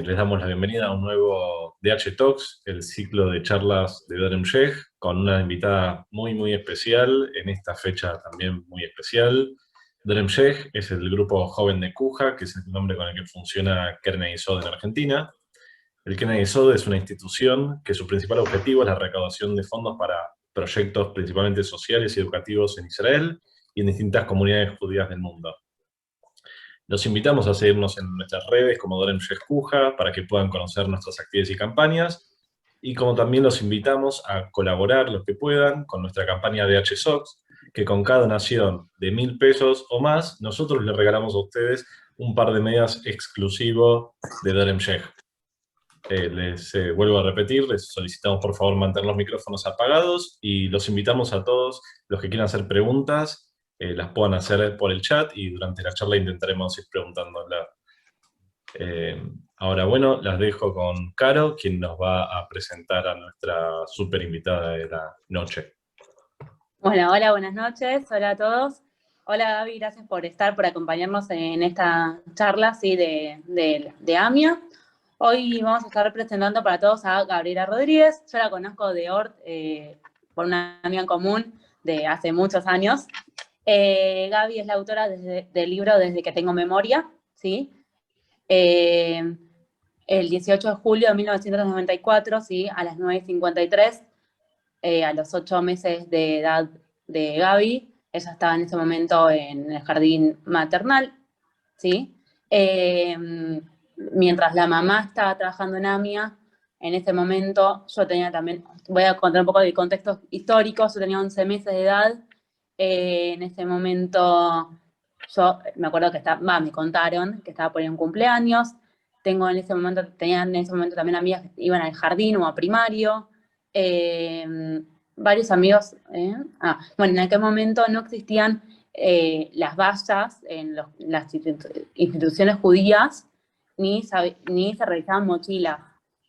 Les damos la bienvenida a un nuevo DH Talks, el ciclo de charlas de Dorem Shech, con una invitada muy especial, en esta fecha también muy especial. Dorem Shech es el grupo joven de Cuja, que es el nombre con el que funciona Kernel Sod en Argentina. El Kernel Sod es una institución que su principal objetivo es la recaudación de fondos para proyectos principalmente sociales y educativos en Israel y en distintas comunidades judías del mundo. Los invitamos a seguirnos en nuestras redes como Dorem Shescuja para que puedan conocer nuestras actividades y campañas. Y como también los invitamos a colaborar los que puedan con nuestra campaña de HSOX, que con cada donación de 1.000 pesos o más, nosotros les regalamos a ustedes un par de medias exclusivo de Dorem Shech. Les vuelvo a repetir, les solicitamos por favor mantener los micrófonos apagados y los invitamos a todos los que quieran hacer preguntas, las puedan hacer por el chat y durante la charla intentaremos ir preguntándolas. Ahora, bueno, las dejo con Caro, quien nos va a presentar a nuestra súper invitada de la noche. Bueno, hola, buenas noches, hola a todos. Hola Gaby, gracias por acompañarnos en esta charla ¿sí? de AMIA. Hoy vamos a estar presentando para todos a Gabriela Rodríguez. Yo la conozco de ORT por una amiga en común de hace muchos años. Gaby es la autora del libro Desde que tengo memoria, ¿sí? El 18 de julio de 1994, ¿sí? A las 9:53, a los 8 meses de edad de Gaby. Ella estaba en ese momento en el jardín maternal, ¿sí? Mientras la mamá estaba trabajando en AMIA, en ese momento yo tenía también, voy a contar un poco del contexto histórico, yo tenía 11 meses de edad. En ese momento yo me acuerdo que me contaron que estaba por ir un cumpleaños. Tenía en ese momento también amigas que iban al jardín o a primario. Varios amigos. Bueno, en aquel momento no existían las vallas en las instituciones judías, ni se realizaban mochilas.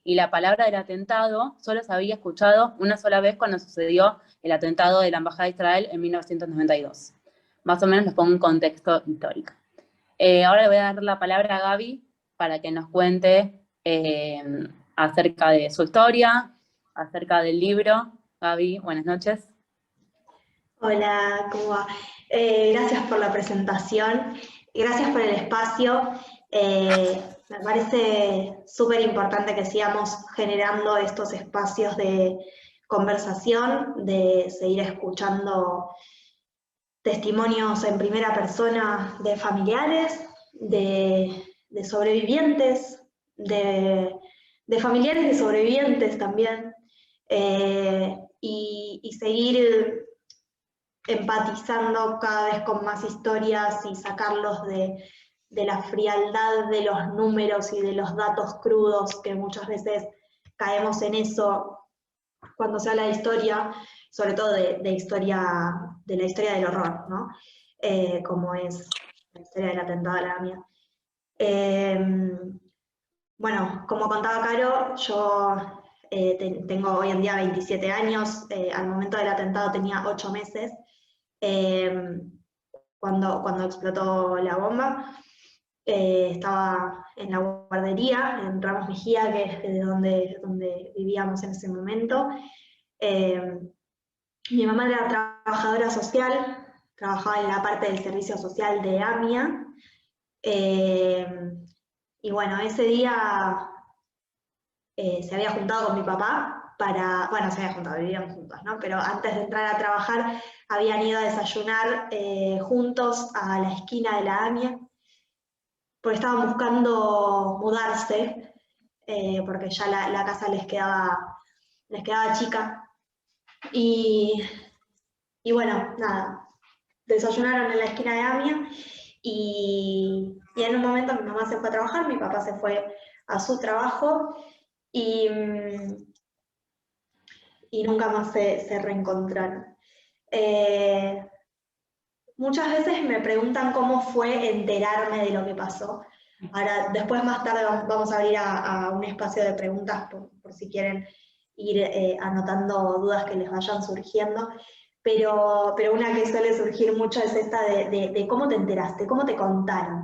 Y la palabra del atentado solo se había escuchado una sola vez cuando sucedió el atentado de la Embajada de Israel en 1992. Más o menos les pongo un contexto histórico. Ahora le voy a dar la palabra a Gaby para que nos cuente acerca de su historia, acerca del libro. Gaby, buenas noches. Hola, ¿cómo va? Gracias por la presentación, gracias por el espacio. Me parece súper importante que sigamos generando estos espacios de conversación, de seguir escuchando testimonios en primera persona de familiares, de sobrevivientes, de familiares de sobrevivientes también, y seguir empatizando cada vez con más historias y sacarlos de la frialdad de los números y de los datos crudos, que muchas veces caemos en eso cuando se habla de historia, sobre todo de la historia del horror, ¿no? Como es la historia del atentado a la AMIA. Bueno, como contaba Caro, yo tengo hoy en día 27 años, al momento del atentado tenía 8 meses, cuando explotó la bomba. Estaba en la guardería, en Ramos Mejía, que es de donde vivíamos en ese momento. Mi mamá era trabajadora social, trabajaba en la parte del servicio social de AMIA, y bueno, ese día se había juntado con mi papá se había juntado, vivían juntos, ¿no? Pero antes de entrar a trabajar habían ido a desayunar juntos a la esquina de la AMIA, porque estaban buscando mudarse, porque ya la casa les quedaba chica. Y bueno, nada, desayunaron en la esquina de AMIA y en un momento mi mamá se fue a trabajar, mi papá se fue a su trabajo y nunca más se reencontraron. Muchas veces me preguntan cómo fue enterarme de lo que pasó. Ahora, después más tarde vamos a abrir a un espacio de preguntas por si quieren ir anotando dudas que les vayan surgiendo. Pero una que suele surgir mucho es esta de cómo te enteraste, cómo te contaron.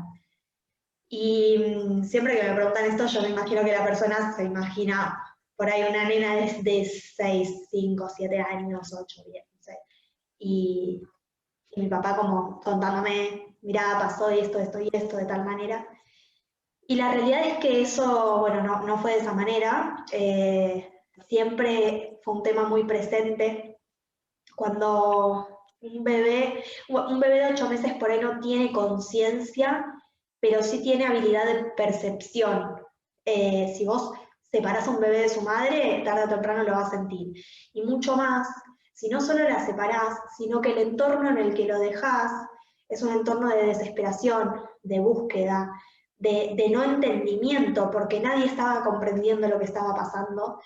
Y siempre que me preguntan esto, yo me imagino que la persona se imagina por ahí una nena de 6, 5, 7 años, 8, 10, no sé. Y mi papá como contándome, mirá, pasó esto, esto y esto, de tal manera. Y la realidad es que eso, bueno, no fue de esa manera. Siempre fue un tema muy presente. Cuando un bebé de 8 meses por ahí no tiene conciencia, pero sí tiene habilidad de percepción. Si vos separás a un bebé de su madre, tarde o temprano lo va a sentir. Y mucho más, si no solo la separás, sino que el entorno en el que lo dejás es un entorno de desesperación, de búsqueda, de no entendimiento, porque nadie estaba comprendiendo lo que estaba pasando.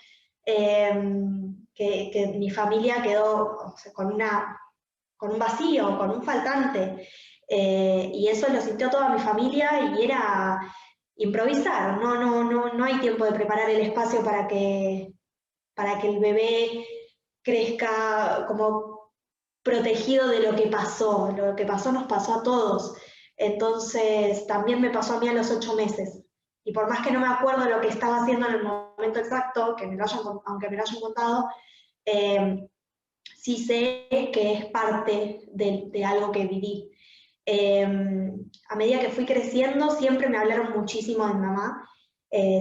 Que mi familia quedó, o sea, con un vacío, con un faltante, y eso lo sintió toda mi familia y era improvisar, no hay tiempo de preparar el espacio para que el bebé crezca como protegido de lo que pasó nos pasó a todos, entonces también me pasó a mí a los 8 meses, y por más que no me acuerdo lo que estaba haciendo en el momento exacto, aunque me lo hayan contado, sí sé que es parte de algo que viví. A medida que fui creciendo, siempre me hablaron muchísimo de mi mamá,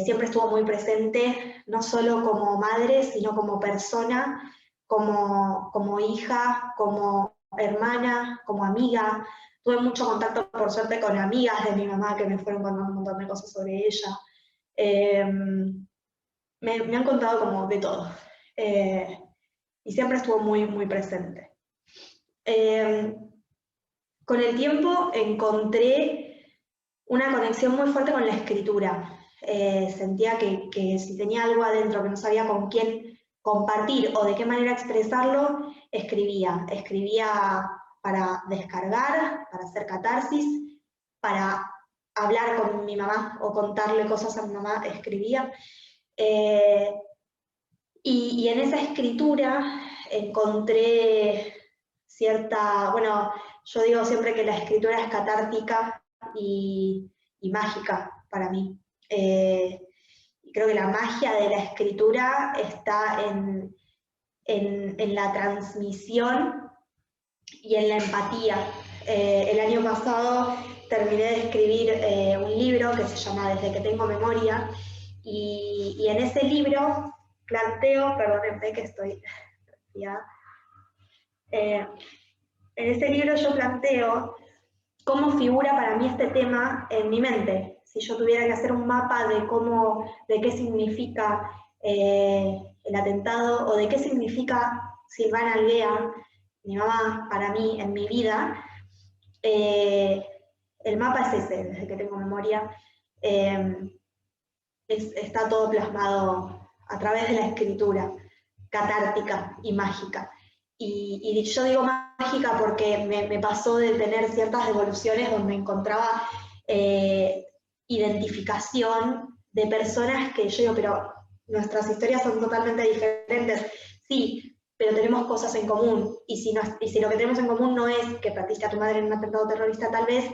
siempre estuvo muy presente, no solo como madre, sino como persona, como hija, como hermana, como amiga. Tuve mucho contacto, por suerte, con amigas de mi mamá que me fueron contando un montón de cosas sobre ella. Me han contado como de todo. Y siempre estuvo muy, muy presente. Con el tiempo encontré una conexión muy fuerte con la escritura. Sentía que si tenía algo adentro que no sabía con quién compartir o de qué manera expresarlo, escribía. Escribía para descargar, para hacer catarsis, para hablar con mi mamá o contarle cosas a mi mamá, escribía. Y en esa escritura encontré cierta, bueno, yo digo siempre que la escritura es catártica y mágica para mí. Creo que la magia de la escritura está en la transmisión y en la empatía. El año pasado terminé de escribir un libro que se llama Desde que tengo memoria, y en ese libro planteo, perdónenme que estoy ya, en ese libro yo planteo cómo figura para mí este tema en mi mente. Si yo tuviera que hacer un mapa de qué significa el atentado o de qué significa Silvana Alvea, mi mamá, para mí, en mi vida, el mapa es ese, desde que tengo memoria. Está todo plasmado a través de la escritura, catártica y mágica. Y yo digo mágica porque me pasó de tener ciertas devoluciones donde encontraba identificación de personas que yo digo, pero nuestras historias son totalmente diferentes. Sí, pero tenemos cosas en común. Y si lo que tenemos en común no es que perdiste a tu madre en un atentado terrorista, tal vez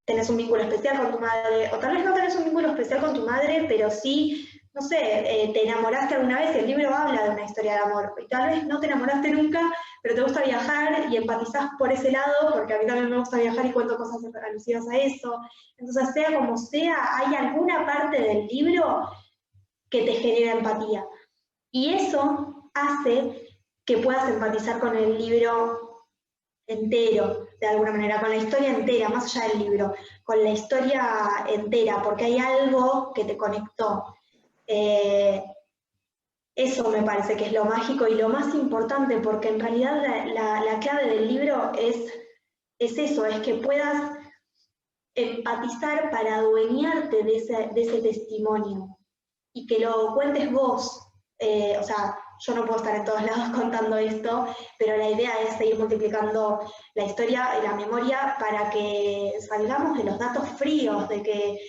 tenés un vínculo especial con tu madre, o tal vez no tenés un vínculo especial con tu madre, pero sí, no sé, te enamoraste alguna vez, el libro habla de una historia de amor, y tal vez no te enamoraste nunca, pero te gusta viajar y empatizás por ese lado, porque a mí también me gusta viajar y cuento cosas alusivas a eso. Entonces, sea como sea, hay alguna parte del libro que te genera empatía. Y eso hace que puedas empatizar con el libro entero, de alguna manera, con la historia entera, más allá del libro, con la historia entera, porque hay algo que te conectó. Eso me parece que es lo mágico y lo más importante, porque en realidad la clave del libro es eso, es que puedas empatizar para adueñarte de ese testimonio y que lo cuentes vos. O sea, yo no puedo estar en todos lados contando esto, pero la idea es seguir multiplicando la historia y la memoria para que salgamos de los datos fríos, de que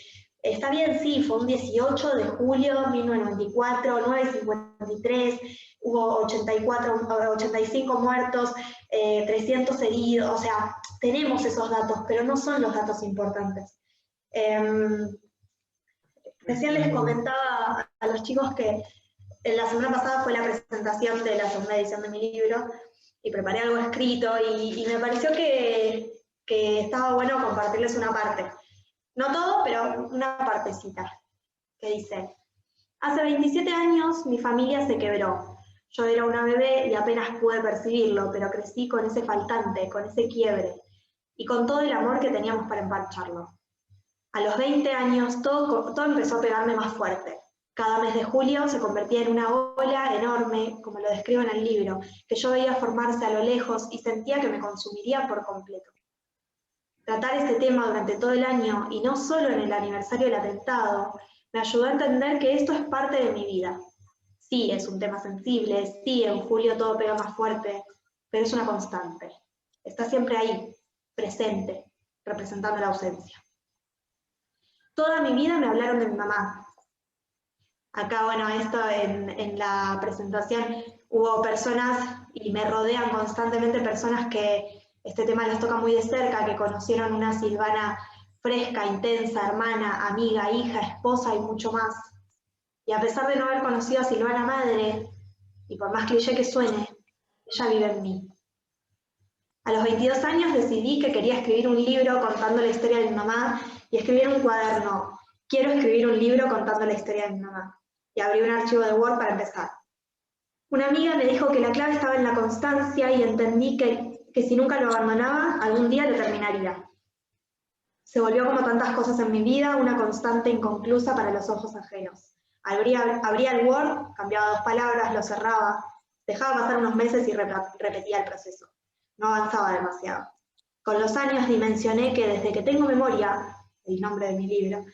está bien, sí, fue un 18 de julio de 1994, 9:53, hubo 85 muertos, 300 heridos, o sea, tenemos esos datos, pero no son los datos importantes. Recién les comentaba a los chicos que la semana pasada fue la presentación de la segunda edición de mi libro y preparé algo escrito y me pareció que estaba bueno compartirles una parte. No todo, pero una partecita, que dice: hace 27 años mi familia se quebró. Yo era una bebé y apenas pude percibirlo, pero crecí con ese faltante, con ese quiebre, y con todo el amor que teníamos para empacharlo. A los 20 años todo empezó a pegarme más fuerte. Cada mes de julio se convertía en una ola enorme, como lo describo en el libro, que yo veía formarse a lo lejos y sentía que me consumiría por completo. Tratar este tema durante todo el año, y no solo en el aniversario del atentado, me ayudó a entender que esto es parte de mi vida. Sí, es un tema sensible, sí, en julio todo pega más fuerte, pero es una constante. Está siempre ahí, presente, representando la ausencia. Toda mi vida me hablaron de mi mamá. Acá, bueno, esto en la presentación hubo personas, y me rodean constantemente personas que este tema les toca muy de cerca, que conocieron una Silvana fresca, intensa, hermana, amiga, hija, esposa y mucho más. Y a pesar de no haber conocido a Silvana madre, y por más cliché que suene, ella vive en mí. A los 22 años decidí que quería escribir un libro contando la historia de mi mamá y escribir un cuaderno: quiero escribir un libro contando la historia de mi mamá. Y abrí un archivo de Word para empezar. Una amiga me dijo que la clave estaba en la constancia y entendí que si nunca lo abandonaba, algún día lo terminaría. Se volvió, como tantas cosas en mi vida, una constante inconclusa para los ojos ajenos. Abría el Word, cambiaba 2 palabras, lo cerraba, dejaba pasar unos meses y repetía el proceso. No avanzaba demasiado. Con los años dimensioné que desde que tengo memoria, el nombre de mi libro,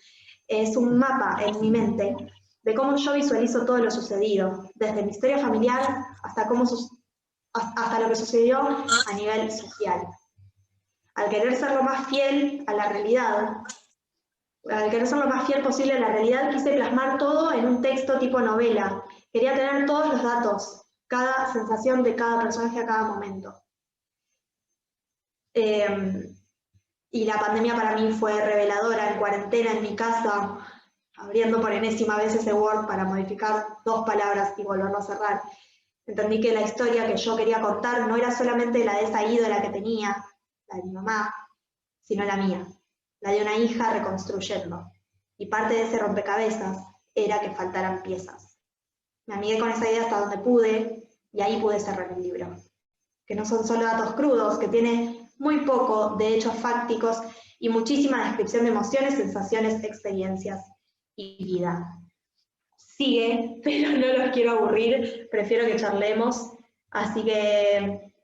es un mapa en mi mente de cómo yo visualizo todo lo sucedido, desde mi historia familiar hasta lo que sucedió a nivel social. Al querer ser lo más fiel a la realidad, al querer ser lo más fiel posible a la realidad, quise plasmar todo en un texto tipo novela. Quería tener todos los datos, cada sensación de cada personaje a cada momento. Y la pandemia para mí fue reveladora. En cuarentena, en mi casa, abriendo por enésima vez ese Word para modificar 2 palabras y volverlo a cerrar, entendí que la historia que yo quería contar no era solamente la de esa ídola que tenía, la de mi mamá, sino la mía, la de una hija reconstruyendo. Y parte de ese rompecabezas era que faltaran piezas. Me amigué con esa idea hasta donde pude, y ahí pude cerrar el libro. Que no son solo datos crudos, que tiene muy poco de hechos fácticos y muchísima descripción de emociones, sensaciones, experiencias y vida. Sigue, pero no los quiero aburrir, prefiero que charlemos, así que,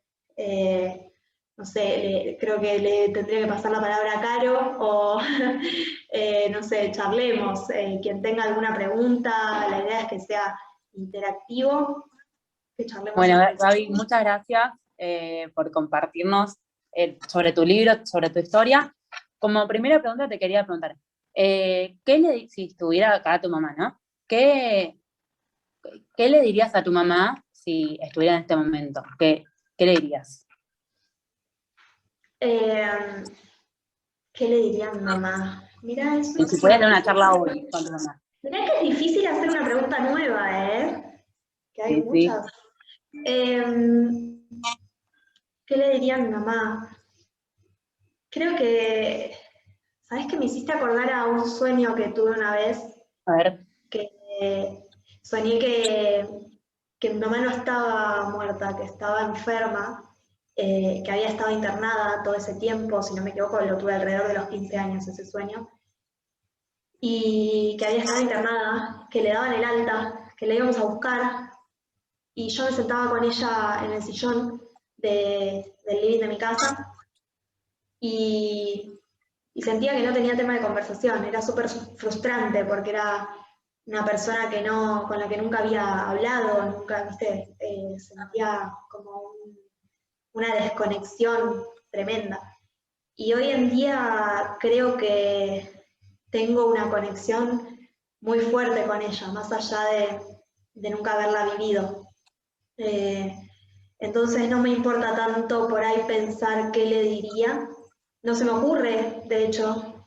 no sé, creo que le tendría que pasar la palabra a Caro, o no sé, charlemos. Quien tenga alguna pregunta, la idea es que sea interactivo, que charlemos. Bueno, Gaby, muchas gracias por compartirnos sobre tu libro, sobre tu historia. Como primera pregunta te quería preguntar, si estuviera acá tu mamá, ¿no? ¿Qué le dirías a tu mamá si estuviera en este momento? ¿Qué le dirías? ¿Qué le diría a mi mamá? Mirá, eso Si pudieras tener una charla hoy con tu mamá. Mirá que es difícil hacer una pregunta nueva, ¿eh? Que hay Sí, muchas. ¿Qué le diría a mi mamá? Creo que, ¿sabés qué? Me hiciste acordar a un sueño que tuve una vez, A ver. que soñé que mi mamá no estaba muerta, que estaba enferma, que había estado internada todo ese tiempo, si no me equivoco, lo tuve alrededor de los 15 años ese sueño, y que había estado internada, que le daban el alta, que la íbamos a buscar, y yo me sentaba con ella en el sillón del living de mi casa, y sentía que no tenía tema de conversación. Era súper frustrante porque era una persona con la que nunca había hablado, nunca, viste, sentía como una desconexión tremenda. Y hoy en día creo que tengo una conexión muy fuerte con ella, más allá de nunca haberla vivido. Entonces no me importa tanto por ahí pensar qué le diría. No se me ocurre, de hecho,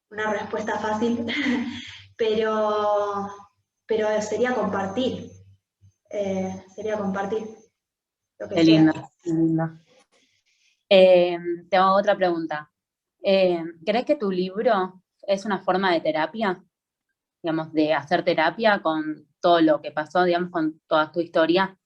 una respuesta fácil, pero, pero sería compartir lo que Qué sea. lindo, qué lindo. Te hago otra pregunta. ¿Crees que tu libro es una forma de terapia? Digamos, de hacer terapia con todo lo que pasó, digamos, con toda tu historia.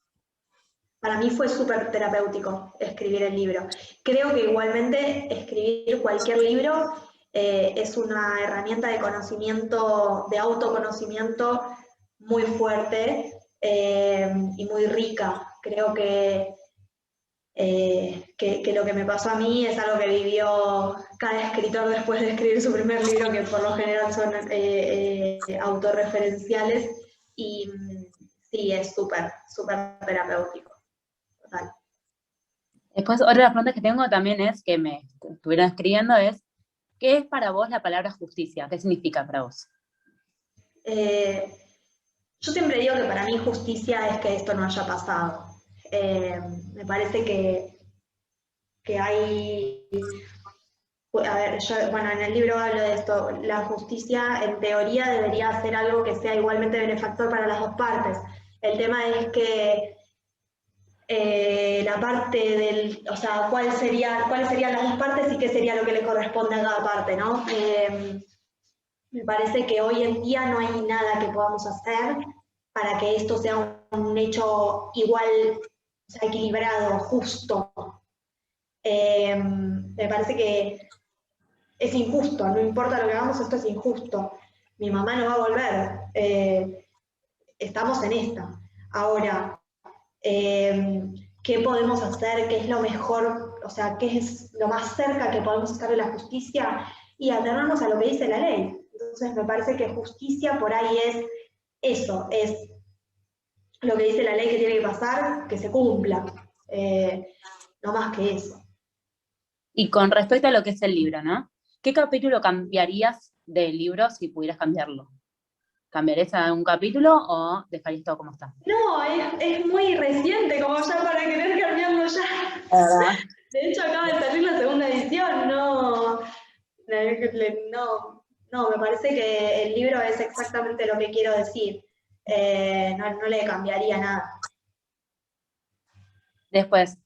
Para mí fue súper terapéutico escribir el libro. Creo que igualmente escribir cualquier libro es una herramienta de conocimiento, de autoconocimiento muy fuerte y muy rica. Creo que lo que me pasó a mí es algo que vivió cada escritor después de escribir su primer libro, que por lo general son autorreferenciales, y sí, es súper, súper terapéutico. Total. Después, otra de las preguntas que tengo también es, que me estuvieron escribiendo, es, ¿qué es para vos la palabra justicia? ¿Qué significa para vos? Yo siempre digo que para mí justicia es que esto no haya pasado. Me parece que hay, a ver, yo, bueno, en el libro hablo de esto, la justicia en teoría debería ser algo que sea igualmente benefactor para las dos partes. El tema es que la parte o sea, cuáles serían las dos partes y qué sería lo que le corresponde a cada parte, ¿no? Me parece que hoy en día no hay nada que podamos hacer para que esto sea un hecho igual, o sea, equilibrado, justo. Me parece que es injusto, no importa lo que hagamos, esto es injusto. Mi mamá no va a volver, estamos en esta. Ahora, ¿qué podemos hacer? ¿Qué es lo mejor? O sea, ¿qué es lo más cerca que podemos estar de la justicia? Y atenernos a lo que dice la ley. Entonces me parece que justicia por ahí es eso, es lo que dice la ley que tiene que pasar, que se cumpla. No más que eso. Y con respecto a lo que es el libro, ¿no? ¿Qué capítulo cambiarías del libro si pudieras cambiarlo? ¿Cambiarías algún capítulo o dejarías todo como está? No, es muy reciente como ya para querer cambiarlo ya. De hecho acaba de salir la segunda edición, no, me parece que el libro es exactamente lo que quiero decir. No le cambiaría nada. Después,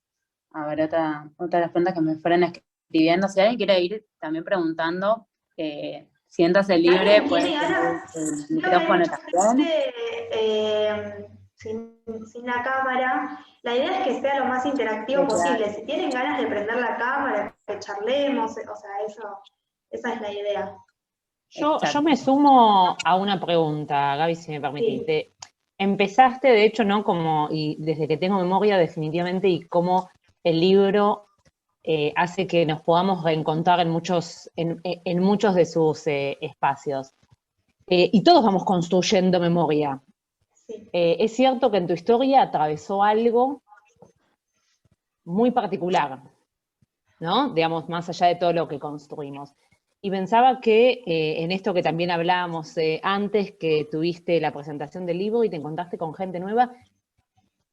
a ver, otra de las preguntas que me fueron escribiendo. Si alguien quiere ir también preguntando, siéntase Si libre, alguien puede tiene tener ganas, el creo que hay micrófono mucha también. gente sin la cámara. La idea es que sea lo más interactivo Claro. posible. Si tienen ganas de prender la cámara, que charlemos, o sea, esa es la idea. Yo Exacto. me sumo a una pregunta, Gaby, si me permitís. Sí. Empezaste, de hecho, ¿no? Como, y desde que tengo memoria, definitivamente, y cómo el libro hace que nos podamos reencontrar en muchos de sus espacios. Y todos vamos construyendo memoria. Sí. Es cierto que en tu historia atravesó algo muy particular, ¿no? Digamos, más allá de todo lo que construimos. Y pensaba que en esto que también hablábamos antes, que tuviste la presentación del libro y te encontraste con gente nueva,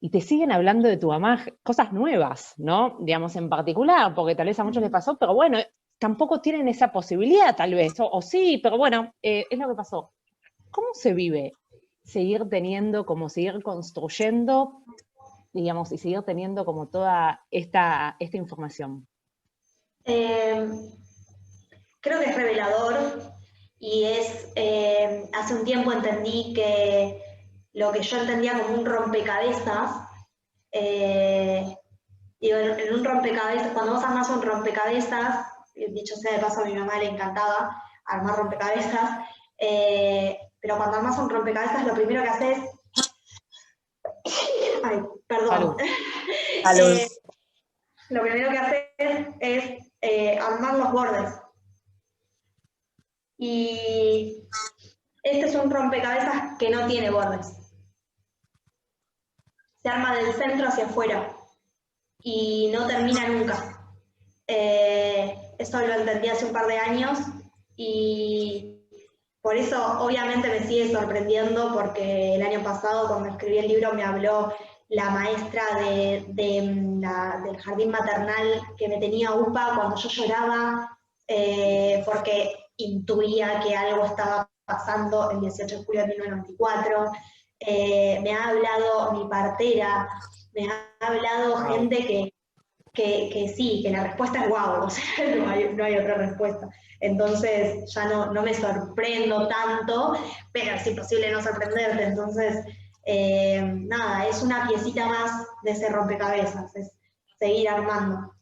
y te siguen hablando de tu mamá cosas nuevas, ¿no? Digamos, en particular, porque tal vez a muchos les pasó, pero bueno, tampoco tienen esa posibilidad, tal vez, o sí, pero bueno, es lo que pasó. ¿Cómo se vive seguir teniendo, como seguir construyendo, digamos, y seguir teniendo como toda esta información? Creo que es revelador y hace un tiempo entendí que lo que yo entendía como un rompecabezas, digo, en un rompecabezas, cuando vos armás un rompecabezas, dicho sea de paso a mi mamá le encantaba armar rompecabezas, pero cuando armás un rompecabezas lo primero que haces, ay, perdón, lo primero que haces es armar los bordes. Y este es un rompecabezas que no tiene bordes. Se arma del centro hacia afuera y no termina nunca. Eso lo entendí hace un par de años y por eso obviamente me sigue sorprendiendo porque el año pasado cuando escribí el libro me habló la maestra del jardín maternal que me tenía UPA cuando yo lloraba porque intuía que algo estaba pasando el 18 de julio de 1994. Me ha hablado mi partera, me ha hablado gente que sí, que la respuesta es guau, o sea, no hay otra respuesta. Entonces ya no me sorprendo tanto, pero es imposible no sorprenderte. Entonces, nada, es una piecita más de ese rompecabezas, es seguir armando.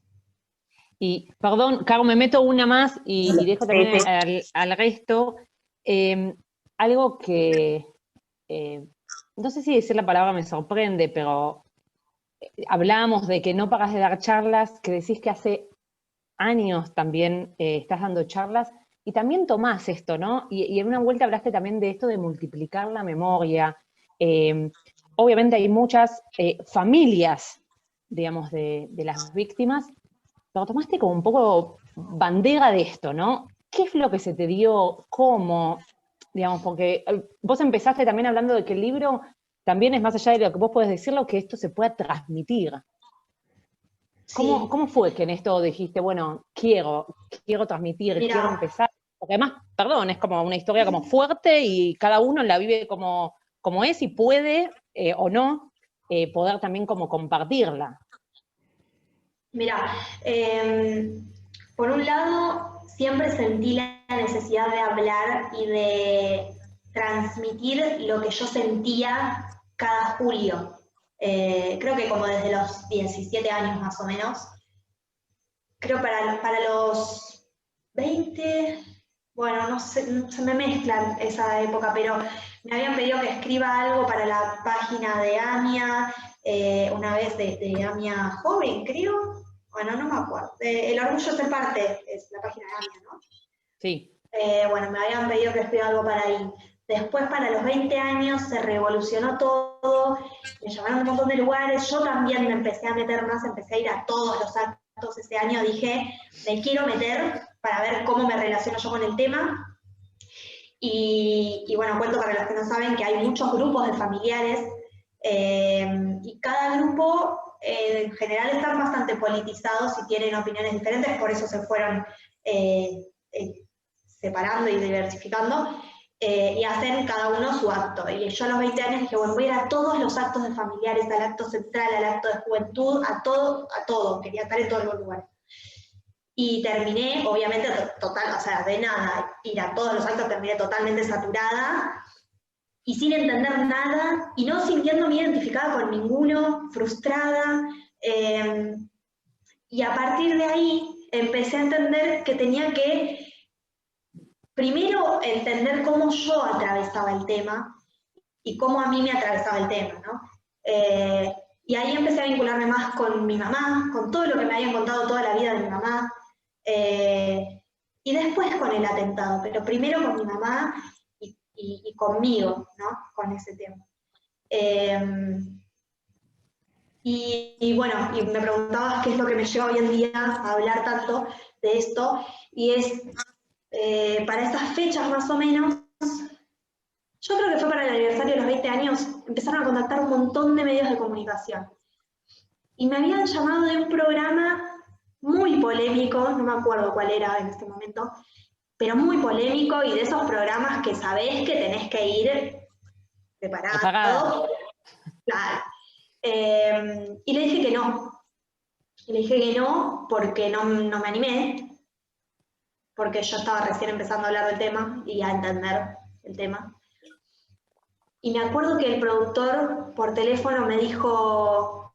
Y perdón, Caro, me meto una más y dejo también Sí. al resto. Algo que, no sé si decir la palabra me sorprende, pero hablábamos de que no paras de dar charlas, que decís que hace años también estás dando charlas, y también tomás esto, ¿no? Y en una vuelta hablaste también de esto de multiplicar la memoria. Obviamente hay muchas familias, digamos, de las víctimas, pero tomaste como un poco bandera de esto, ¿no? ¿Qué es lo que se te dio? ¿Cómo? Digamos, porque vos empezaste también hablando de que el libro también es más allá de lo que vos podés decirlo, que esto se pueda transmitir. Sí. ¿Cómo fue que en esto dijiste, bueno, quiero transmitir, Mira, quiero empezar? Porque además, perdón, es como una historia como fuerte y cada uno la vive como es y puede o no poder también como compartirla. mira, por un lado, siempre sentí la necesidad de hablar y de transmitir lo que yo sentía cada julio. Creo que como desde los 17 años más o menos. Creo para los 20, bueno, no sé, se me mezclan esa época, pero me habían pedido que escriba algo para la página de AMIA, una vez de AMIA Joven, creo. Bueno, no me acuerdo. El orgullo de ser parte es la página de AMIA, ¿no? Sí. Bueno, me habían pedido que escriba algo para ahí. Después, para los 20 años, se revolucionó todo, me llamaron de un montón de lugares, yo también me empecé a meter más, empecé a ir a todos los actos ese año, dije, me quiero meter para ver cómo me relaciono yo con el tema. Y bueno, cuento para los que no saben que hay muchos grupos de familiares, y cada grupo en general están bastante politizados y tienen opiniones diferentes, por eso se fueron separando y diversificando, y hacen cada uno su acto. Y yo a los 20 años dije, bueno, voy a ir a todos los actos de familiares, al acto central, al acto de juventud, a todo, quería estar en todos los lugares. Y terminé, obviamente, total, o sea, de nada, ir a todos los actos, terminé totalmente saturada, y sin entender nada, y no sintiéndome identificada con ninguno, frustrada, y a partir de ahí empecé a entender que tenía que primero entender cómo yo atravesaba el tema y cómo a mí me atravesaba el tema, ¿no? Y ahí empecé a vincularme más con mi mamá, con todo lo que me habían contado toda la vida de mi mamá, y después con el atentado, pero primero con mi mamá y conmigo, ¿no? Con ese tema. Y bueno, y me preguntabas qué es lo que me lleva hoy en día a hablar tanto de esto, y es para estas fechas más o menos, yo creo que fue para el aniversario de los 20 años, empezaron a contactar un montón de medios de comunicación. Y me habían llamado de un programa muy polémico, no me acuerdo cuál era en este momento, pero muy polémico, y de esos programas que sabés que tenés que ir preparado. Claro. Y le dije que no. Y le dije que no porque no me animé, porque yo estaba recién empezando a hablar del tema y a entender el tema. Y me acuerdo que el productor por teléfono me dijo,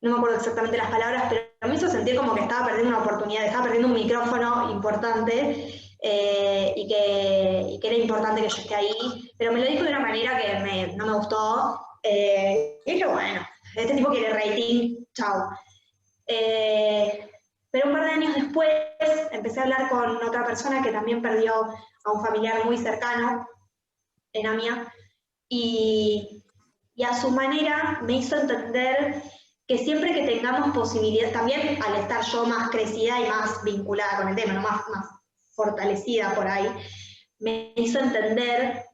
no me acuerdo exactamente las palabras, pero me hizo sentir como que estaba perdiendo una oportunidad, estaba perdiendo un micrófono importante, y que era importante que yo esté ahí, pero me lo dijo de una manera que no me gustó, y dije, bueno, este tipo quiere rating, chao. Pero un par de años después empecé a hablar con otra persona que también perdió a un familiar muy cercano en AMIA, y a su manera me hizo entender que siempre que tengamos posibilidades, también al estar yo más crecida y más vinculada con el tema, ¿no? más fortalecida por ahí, me hizo entender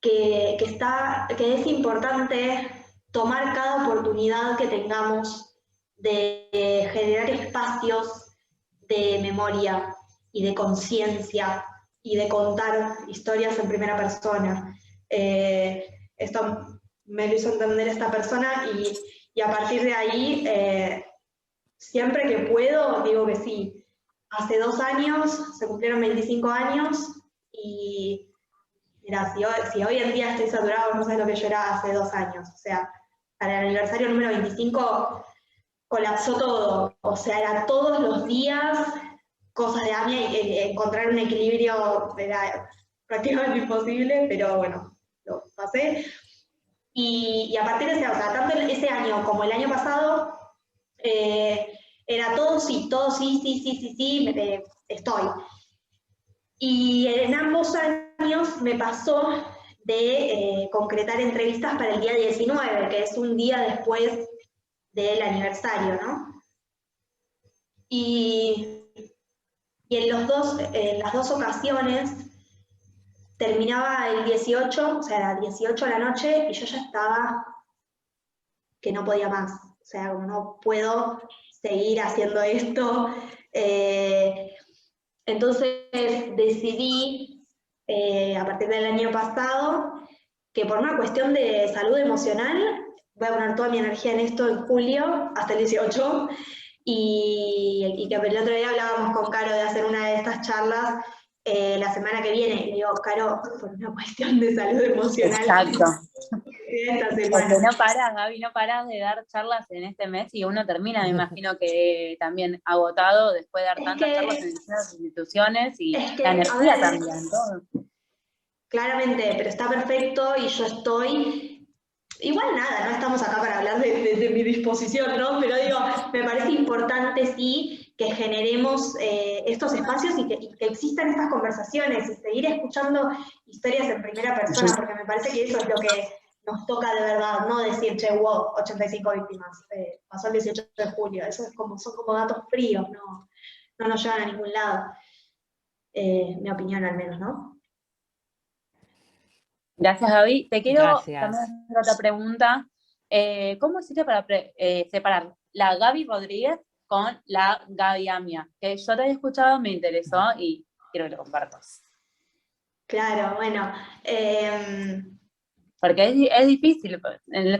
que es importante tomar cada oportunidad que tengamos de generar espacios de memoria y de conciencia y de contar historias en primera persona. Esto me lo hizo entender esta persona y a partir de ahí, siempre que puedo, digo que sí. Hace 2 años se cumplieron 25 años y mira, si hoy en día estoy saturado, no sé lo que yo era hace 2 años. O sea, para el aniversario número 25 colapsó todo. O sea, era todos los días cosas de AMIA y encontrar un equilibrio era prácticamente imposible, pero bueno, lo pasé. Y a partir de ese, o sea, tanto ese año como el año pasado, era todo sí, estoy. Y en ambos años me pasó de concretar entrevistas para el día 19, que es un día después del aniversario, ¿no? Y en las dos ocasiones terminaba el 18, o sea, era 18 de la noche, y yo ya estaba que no podía más. O sea, como no puedo seguir haciendo esto. Entonces decidí, a partir del año pasado, que por una cuestión de salud emocional, voy a poner toda mi energía en esto en julio, hasta el 18, y que el otro día hablábamos con Caro de hacer una de estas charlas la semana que viene, y le digo, Caro, por una cuestión de salud emocional. Exacto. Esta Porque semana. no paras, Gaby, no paras de dar charlas en este mes y uno termina, me imagino que también agotado después de dar tantas charlas en distintas instituciones y la energía también, todo. Claramente, pero está perfecto y yo estoy. Igual nada, no estamos acá para hablar de mi disposición, ¿no? Pero digo, me parece importante sí que generemos estos espacios y que existan estas conversaciones y seguir escuchando historias en primera persona, porque me parece que eso es lo que nos toca de verdad, no decir, che, wow, 85 víctimas, pasó el 18 de julio, eso es son como datos fríos, no nos llevan a ningún lado, mi opinión al menos, ¿no? Gracias, Gaby. Te quiero Gracias. también hacer otra pregunta. ¿Cómo hiciste para separar la Gaby Rodríguez con la Gaby Amia? Que yo te había escuchado, me interesó y quiero que lo compartas. Claro, bueno. Porque es difícil,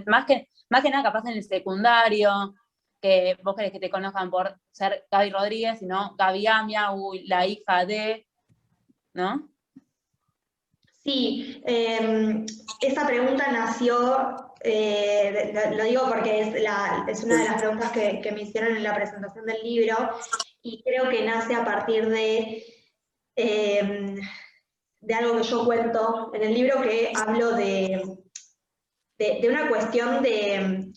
más que nada capaz en el secundario, que vos querés que te conozcan por ser Gaby Rodríguez, sino Gaby Amia, la hija de, ¿no? Sí, esa pregunta nació, lo digo porque es una de las preguntas que me hicieron en la presentación del libro, y creo que nace a partir de algo que yo cuento en el libro, que hablo de una cuestión de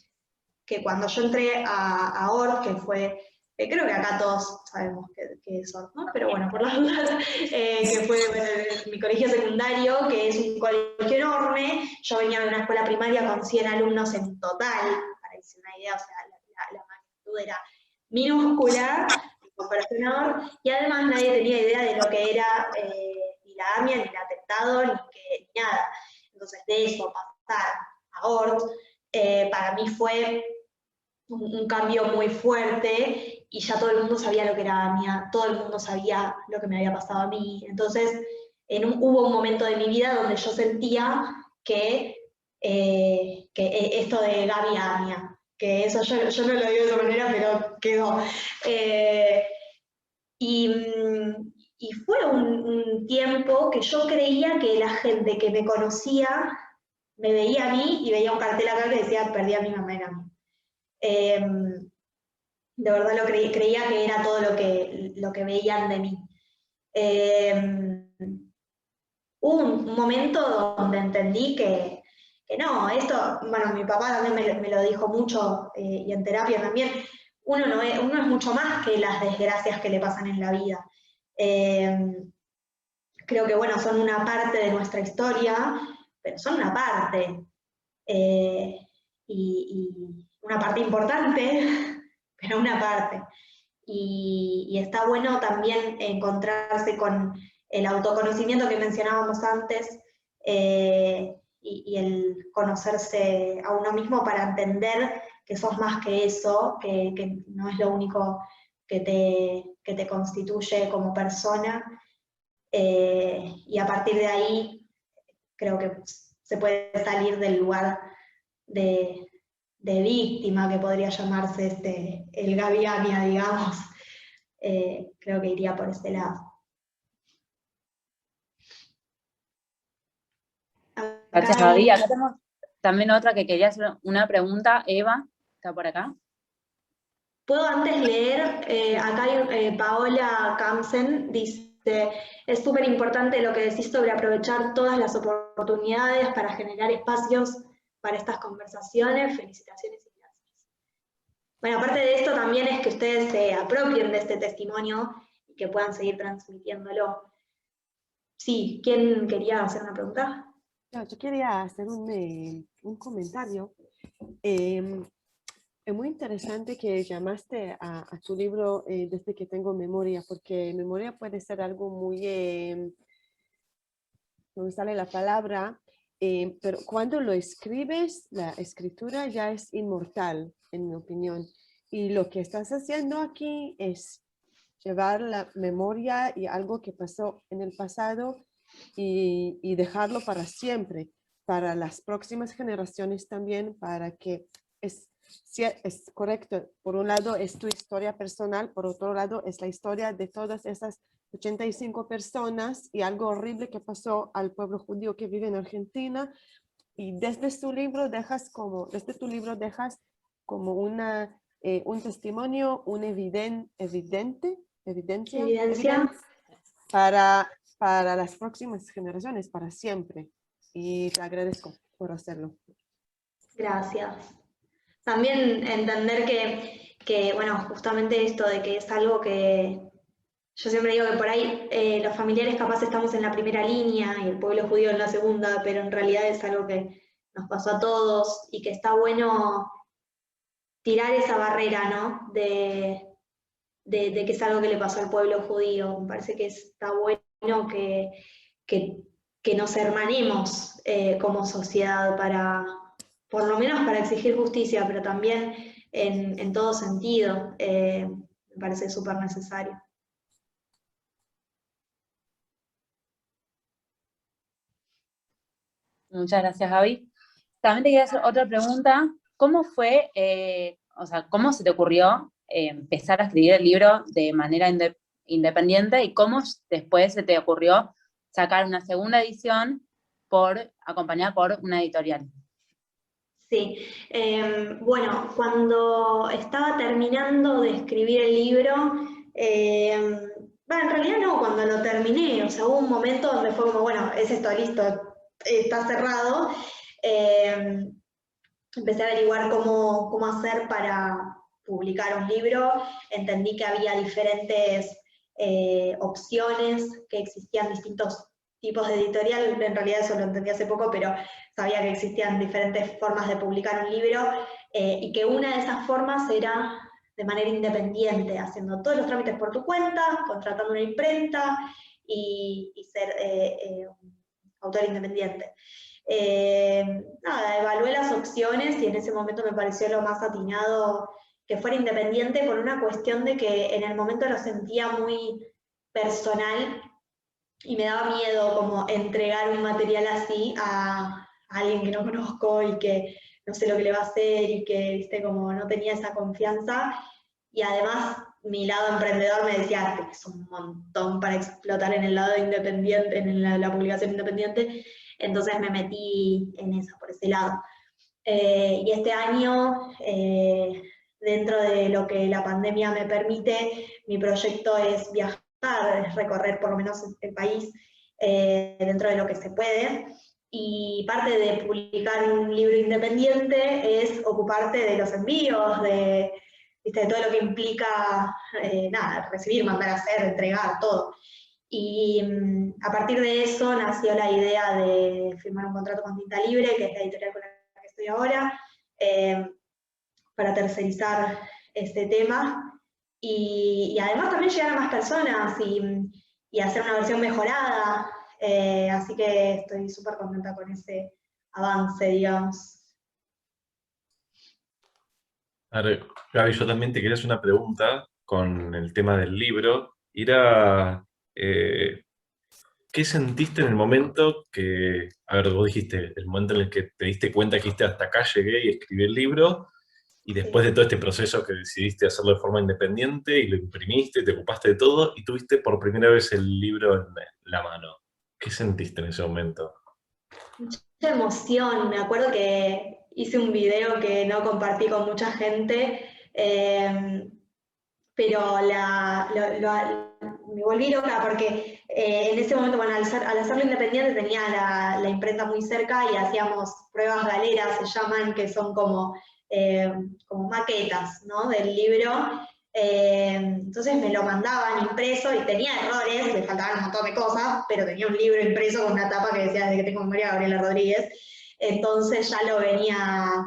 que cuando yo entré a ORT, que fue, creo que acá todos sabemos qué es ORT, ¿no? Pero bueno, por las dudas, que fue mi colegio secundario, que es un colegio enorme. Yo venía de una escuela primaria con 100 alumnos en total, para que se una idea, o sea, la magnitud era minúscula en comparación a ORT, y además nadie tenía idea de lo que era ni la AMIA, ni el atentado, ni nada. Entonces, de eso pasar a ORT, para mí fue un cambio muy fuerte, y ya todo el mundo sabía lo que era AMIA, todo el mundo sabía lo que me había pasado a mí. Entonces, hubo un momento de mi vida donde yo sentía que esto de Gaby AMIA, que eso yo no lo digo de esa manera, pero quedó. Y fue un tiempo que yo creía que la gente que me conocía me veía a mí y veía un cartel acá que decía, perdí a mi mamá en AMIA. De verdad creía que era todo lo que veían de mí. Hubo un momento donde entendí que no, esto, bueno, mi papá también me lo dijo mucho, y en terapia también, uno es mucho más que las desgracias que le pasan en la vida. Creo que, bueno, son una parte de nuestra historia, pero son una parte. Y una parte importante, pero una parte. Y está bueno también encontrarse con el autoconocimiento que mencionábamos antes, y el conocerse a uno mismo para entender que sos más que eso, que no es lo único que te constituye como persona, y y a partir de ahí creo que se puede salir del lugar de víctima, que podría llamarse el Gaviania, digamos. Creo que iría por ese lado. Gracias, Gaby. Acá tenemos también otra que quería hacer una pregunta. Eva, ¿está por acá? Puedo antes leer, acá hay, Paola Kamsen dice, es súper importante lo que decís sobre aprovechar todas las oportunidades para generar espacios para estas conversaciones. Felicitaciones y gracias. Bueno, aparte de esto también es que ustedes se apropien de este testimonio y que puedan seguir transmitiéndolo. Sí, ¿quién quería hacer una pregunta? No, yo quería hacer un comentario. Es muy interesante que llamaste a tu libro Desde que tengo memoria, porque memoria puede ser algo muy, no me sale la palabra, pero cuando lo escribes, la escritura ya es inmortal, en mi opinión. Y lo que estás haciendo aquí es llevar la memoria y algo que pasó en el pasado y dejarlo para siempre, para las próximas generaciones también, para que es correcto. Por un lado es tu historia personal, por otro lado es la historia de todas esas 85 personas y algo horrible que pasó al pueblo judío que vive en Argentina. Y desde tu libro dejas como un testimonio, evidencia para las próximas generaciones, para siempre. Y te agradezco por hacerlo. Gracias. También entender que, bueno, justamente esto de que es algo que yo siempre digo que por ahí los familiares capaz estamos en la primera línea y el pueblo judío en la segunda, pero en realidad es algo que nos pasó a todos y que está bueno tirar esa barrera, ¿no? De que es algo que le pasó al pueblo judío. Me parece que está bueno que nos hermanemos como sociedad para, por lo menos para exigir justicia, pero también en todo sentido. Me parece súper necesario. Muchas gracias, Gaby. También te quería hacer otra pregunta. ¿Cómo fue, o sea, cómo se te ocurrió empezar a escribir el libro de manera independiente y cómo después se te ocurrió sacar una segunda edición acompañada por una editorial? Sí, bueno, cuando estaba terminando de escribir el libro, bueno, en realidad no, cuando lo terminé, o sea, hubo un momento donde fue como, bueno, es esto, listo, está cerrado. Empecé a averiguar cómo hacer para publicar un libro, entendí que había diferentes opciones, que existían distintos tipos de editorial, en realidad eso lo entendí hace poco, pero sabía que existían diferentes formas de publicar un libro, y que una de esas formas era de manera independiente, haciendo todos los trámites por tu cuenta, contratando una imprenta y ser autor independiente. Nada, evalué las opciones y en ese momento me pareció lo más atinado que fuera independiente por una cuestión de que en el momento lo sentía muy personal y me daba miedo como entregar un material así a alguien que no conozco y que no sé lo que le va a hacer y que, viste, como no tenía esa confianza. Y además mi lado emprendedor me decía que es un montón para explotar en el lado independiente, en la publicación independiente, entonces me metí en eso, por ese lado. Y este año, dentro de lo que la pandemia me permite, mi proyecto es viajar, es recorrer por lo menos el país dentro de lo que se puede. Y parte de publicar un libro independiente es ocuparte de los envíos, de todo lo que implica, nada, recibir, mandar a hacer, entregar, todo. Y a partir de eso nació la idea de firmar un contrato con Tinta Libre, que es la editorial con la que estoy ahora, para tercerizar este tema. Y además también llegar a más personas y hacer una versión mejorada. Así que estoy súper contenta con ese avance, digamos. Ahora, Gaby, yo también te quería hacer una pregunta con el tema del libro. Era, ¿qué sentiste en el momento que, a ver, vos dijiste, el momento en el que te diste cuenta que dijiste hasta acá llegué y escribí el libro, y después de todo este proceso que decidiste hacerlo de forma independiente y lo imprimiste, te ocupaste de todo y tuviste por primera vez el libro en la mano? ¿Qué sentiste en ese momento? Mucha emoción. Me acuerdo que hice un video que no compartí con mucha gente, pero me volví loca porque en ese momento, bueno, al hacerlo independiente tenía la imprenta muy cerca y hacíamos pruebas galeras, se llaman, que son como maquetas, ¿no?, del libro. Entonces me lo mandaban impreso y tenía errores, le faltaban un montón de cosas, pero tenía un libro impreso con una tapa que decía "Desde que tengo memoria, Gabriela Rodríguez". Entonces ya lo venía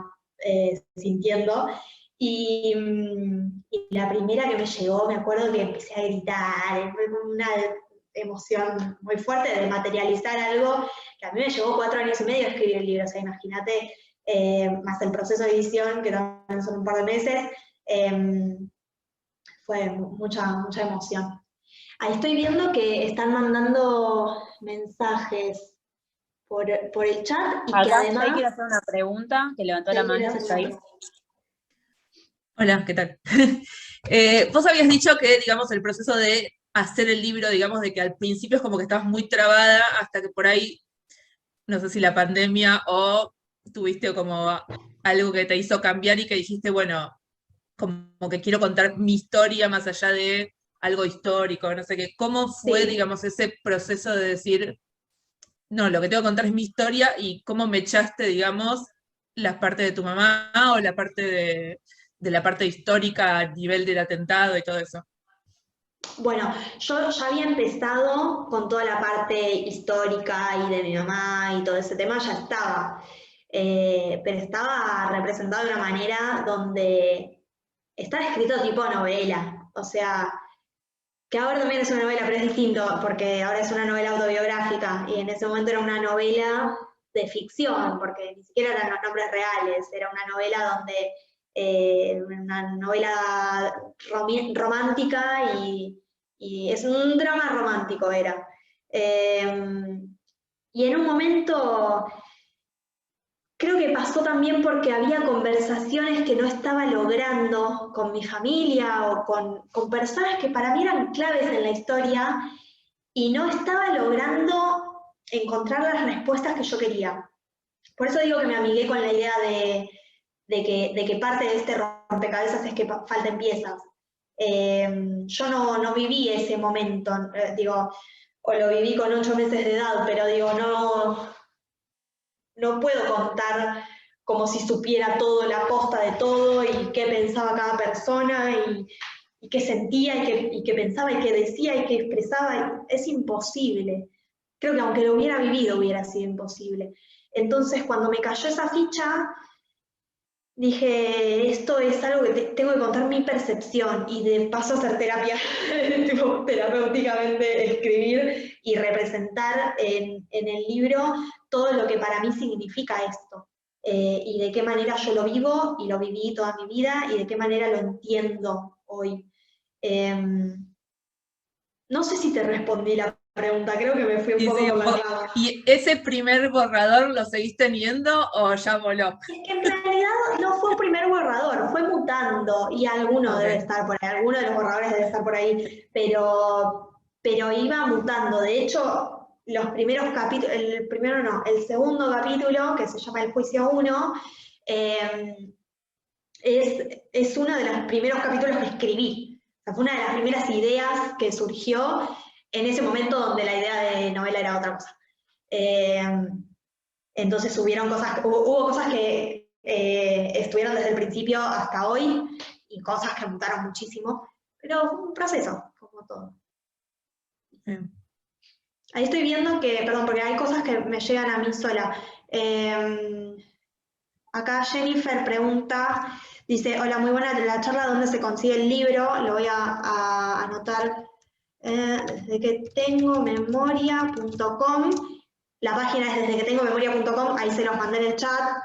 sintiendo. Y la primera que me llegó, me acuerdo que empecé a gritar, fue como una emoción muy fuerte de materializar algo que a mí me llevó 4 años y medio escribir el libro. O sea, imagínate, más el proceso de edición, que también son un par de meses, fue mucha emoción. Ahí estoy viendo que están mandando mensajes por el chat y que Acá además... Jay quiere hacer una pregunta, que levantó la mano. Jay. Hola, ¿qué tal? Vos habías dicho que, digamos, el proceso de hacer el libro, digamos, de que al principio es como que estabas muy trabada hasta que por ahí, no sé si la pandemia o tuviste como algo que te hizo cambiar y que dijiste, bueno, como que quiero contar mi historia más allá de algo histórico, no sé qué. ¿Cómo fue, Sí. digamos, ese proceso de decir, no, lo que tengo que contar es mi historia y cómo me echaste, digamos, la parte de tu mamá o la parte de la parte histórica a nivel del atentado y todo eso? Bueno, yo ya había empezado con toda la parte histórica y de mi mamá y todo ese tema, ya estaba. Pero estaba representado de una manera donde estaba escrito tipo novela. O sea, que ahora también es una novela, pero es distinto, porque ahora es una novela autobiográfica y en ese momento era una novela de ficción, porque ni siquiera eran los nombres reales, era una novela donde, una novela romántica y es un drama romántico era. Y en un momento creo que pasó también porque había conversaciones que no estaba logrando con mi familia o con personas que para mí eran claves en la historia y no estaba logrando encontrar las respuestas que yo quería. Por eso digo que me amigué con la idea de que parte de este rompecabezas es que falten piezas. Yo no viví ese momento, digo, o lo viví con 8 meses de edad, pero digo, no puedo contar como si supiera todo, la posta de todo y qué pensaba cada persona y qué sentía y qué pensaba y qué decía y qué expresaba. Es imposible. Creo que aunque lo hubiera vivido hubiera sido imposible. Entonces cuando me cayó esa ficha, dije, esto es algo que tengo que contar mi percepción y de paso hacer terapia, tipo, terapéuticamente escribir y representar en el libro todo lo que para mí significa esto. Y de qué manera yo lo vivo y lo viví toda mi vida y de qué manera lo entiendo hoy. No sé si te respondí la pregunta, creo que me fui un poco por la rama. ¿Y ese primer borrador lo seguís teniendo o ya voló? Es que en realidad no fue un primer borrador, fue mutando y alguno debe estar por ahí, alguno de los borradores debe estar por ahí, pero iba mutando. De hecho, los primeros capítulos, el segundo capítulo, que se llama El Juicio 1, es uno de los primeros capítulos que escribí. O sea, fue una de las primeras ideas que surgió en ese momento donde la idea de novela era otra cosa. Entonces hubo cosas que estuvieron desde el principio hasta hoy y cosas que mutaron muchísimo, pero fue un proceso, como todo. Ahí estoy viendo que, perdón, porque hay cosas que me llegan a mí sola. Acá Jennifer pregunta, dice, hola, muy buena la charla, ¿dónde se consigue el libro? Lo voy a anotar. Desde que tengo memoria.com. La página es desde que tengo memoria.com, ahí se los mandé en el chat.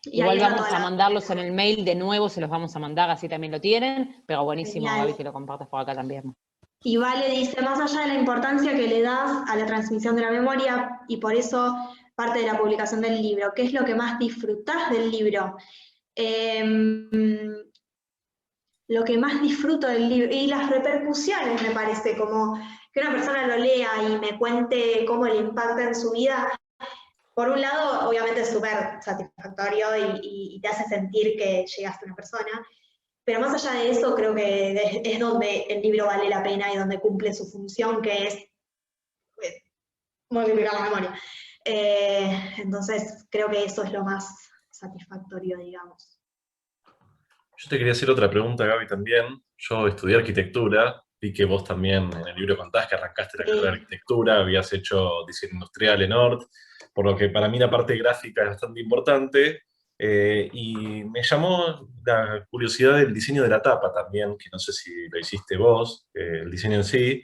Y igual vamos a mandarlos en el mail de nuevo, se los vamos a mandar, así también lo tienen, pero buenísimo, Genial. Gaby, que lo compartas por acá también. Y Vale dice, más allá de la importancia que le das a la transmisión de la memoria, y por eso parte de la publicación del libro, ¿qué es lo que más disfrutás del libro? Lo que más disfruto del libro, y las repercusiones, me parece, como que una persona lo lea y me cuente cómo le impacta en su vida. Por un lado, obviamente es súper satisfactorio y te hace sentir que llegaste a una persona, pero más allá de eso, creo que es donde el libro vale la pena y donde cumple su función, que es multiplicar la memoria. Entonces, creo que eso es lo más satisfactorio, digamos. Yo te quería hacer otra pregunta, Gaby, también. Yo estudié arquitectura, vi que vos también en el libro contás que arrancaste la carrera de arquitectura, habías hecho diseño industrial en Ort, por lo que para mí la parte gráfica es bastante importante, y me llamó la curiosidad del diseño de la tapa también, que no sé si lo hiciste vos, el diseño en sí,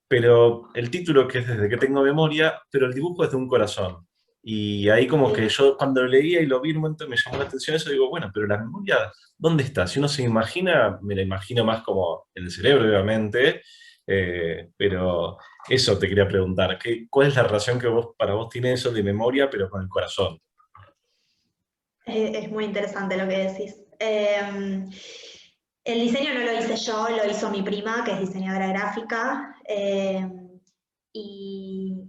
pero el título que es Desde que tengo memoria, pero el dibujo es de un corazón. Y ahí como que yo cuando lo leía y lo vi un momento me llamó la atención eso, digo, bueno, pero la memoria, ¿dónde está? Si uno se imagina, me la imagino más como en el cerebro, obviamente, pero eso te quería preguntar, ¿cuál es la relación que para vos tiene eso de memoria, pero con el corazón? Es muy interesante lo que decís. El diseño no lo hice yo, lo hizo mi prima, que es diseñadora gráfica, y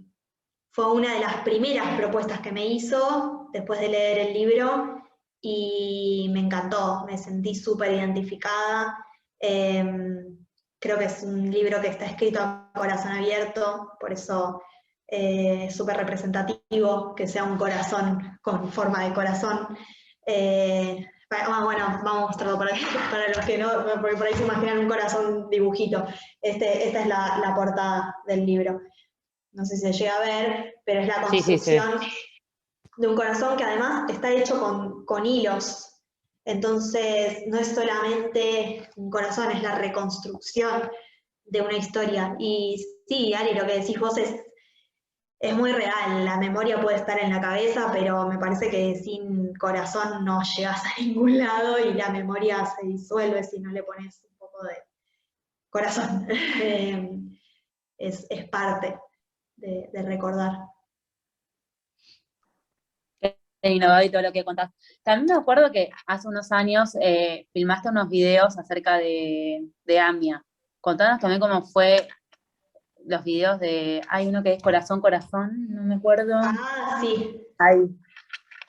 fue una de las primeras propuestas que me hizo después de leer el libro, y me encantó, me sentí súper identificada. Creo que es un libro que está escrito a corazón abierto, por eso es súper representativo que sea un corazón con forma de corazón. Bueno, vamos a mostrarlo para los que no, porque por ahí se imaginan un corazón dibujito. Esta es la portada del libro. No sé si se llega a ver, pero es la construcción de un corazón que además está hecho con hilos. Entonces, no es solamente un corazón, es la reconstrucción de una historia. Y sí, Ari, lo que decís vos es muy real. La memoria puede estar en la cabeza, pero me parece que sin corazón no llegas a ningún lado y la memoria se disuelve si no le pones un poco de corazón. Es parte de recordar. Innovado todo lo que contás. También me acuerdo que hace unos años filmaste unos videos acerca de AMIA. Contanos también cómo fue los videos hay uno que es Corazón, Corazón, no me acuerdo. Ah, sí. Ahí.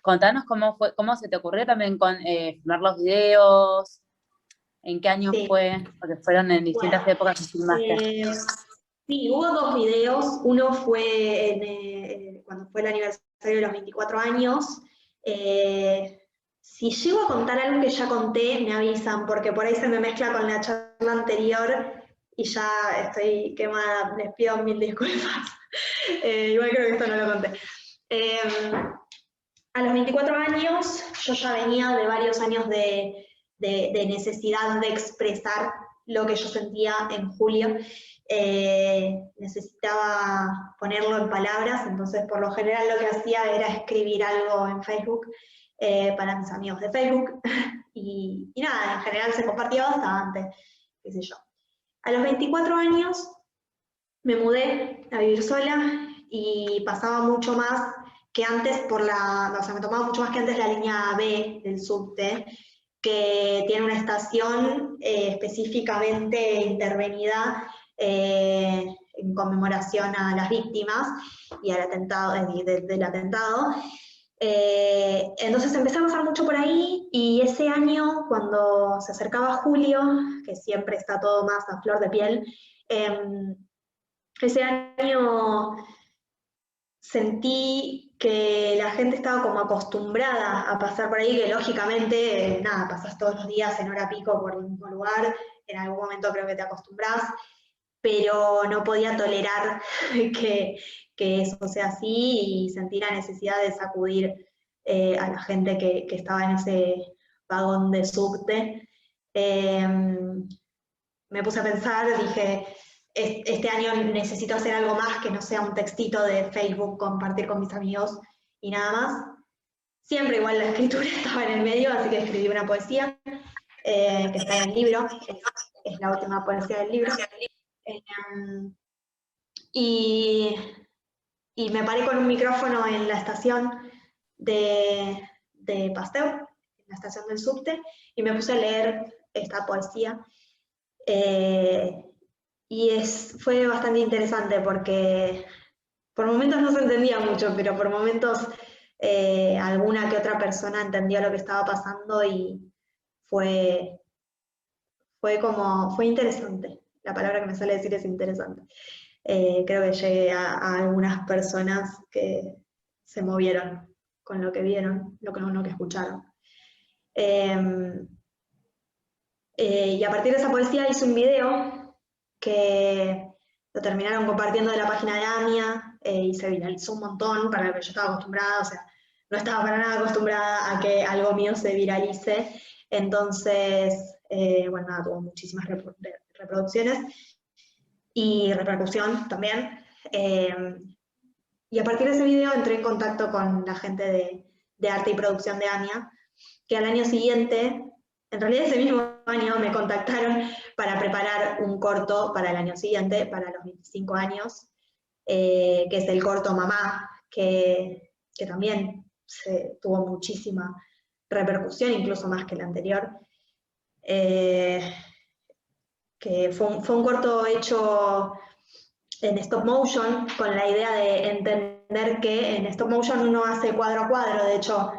Contanos cómo se te ocurrió también filmar los videos, en qué año fue, porque fueron en distintas épocas que filmaste. Sí, hubo 2 videos. Uno fue cuando fue el aniversario de los 24 años. Si llego a contar algo que ya conté, me avisan, porque por ahí se me mezcla con la charla anterior y ya estoy quemada. Les pido 1000 disculpas. Igual creo que esto no lo conté. A los 24 años, yo ya venía de varios años de necesidad de expresar lo que yo sentía en julio. Necesitaba ponerlo en palabras, entonces por lo general lo que hacía era escribir algo en Facebook para mis amigos de Facebook, y nada, en general se compartía bastante, qué sé yo. A los 24 años me mudé a vivir sola y pasaba mucho más que antes me tomaba mucho más que antes la línea B del subte, que tiene una estación específicamente intervenida en conmemoración a las víctimas y al atentado, del atentado. Entonces empecé a pasar mucho por ahí, y ese año, cuando se acercaba julio, que siempre está todo más a flor de piel, ese año sentí que la gente estaba como acostumbrada a pasar por ahí, que lógicamente, nada, pasás todos los días en hora pico por el mismo lugar, en algún momento creo que te acostumbrás, pero no podía tolerar que eso sea así, y sentí la necesidad de sacudir a la gente que estaba en ese vagón de subte. Me puse a pensar, dije, este año necesito hacer algo más que no sea un textito de Facebook, compartir con mis amigos y nada más. Siempre igual la escritura estaba en el medio, así que escribí una poesía que está en el libro, es la última poesía del libro. Y me paré con un micrófono en la estación de Pasteur, en la estación del subte, y me puse a leer esta poesía. Y fue bastante interesante porque por momentos no se entendía mucho, pero por momentos alguna que otra persona entendió lo que estaba pasando y fue interesante. La palabra que me sale decir es interesante. Creo que llegué a algunas personas que se movieron con lo que vieron, con lo que escucharon. Y a partir de esa poesía hice un video que lo terminaron compartiendo de la página de AMIA y se viralizó un montón, para lo que yo estaba acostumbrada, o sea, no estaba para nada acostumbrada a que algo mío se viralice. Entonces, bueno, nada, tuvo muchísimas reproducciones y repercusión también. Y a partir de ese video entré en contacto con la gente de arte y producción de AMIA, que al año siguiente, en realidad ese mismo año, me contactaron para preparar un corto para el año siguiente, para los 25 años, que es el corto Mamá, que también tuvo muchísima repercusión, incluso más que el anterior. Que fue un corto hecho en stop motion, con la idea de entender que en stop motion uno hace cuadro a cuadro. De hecho,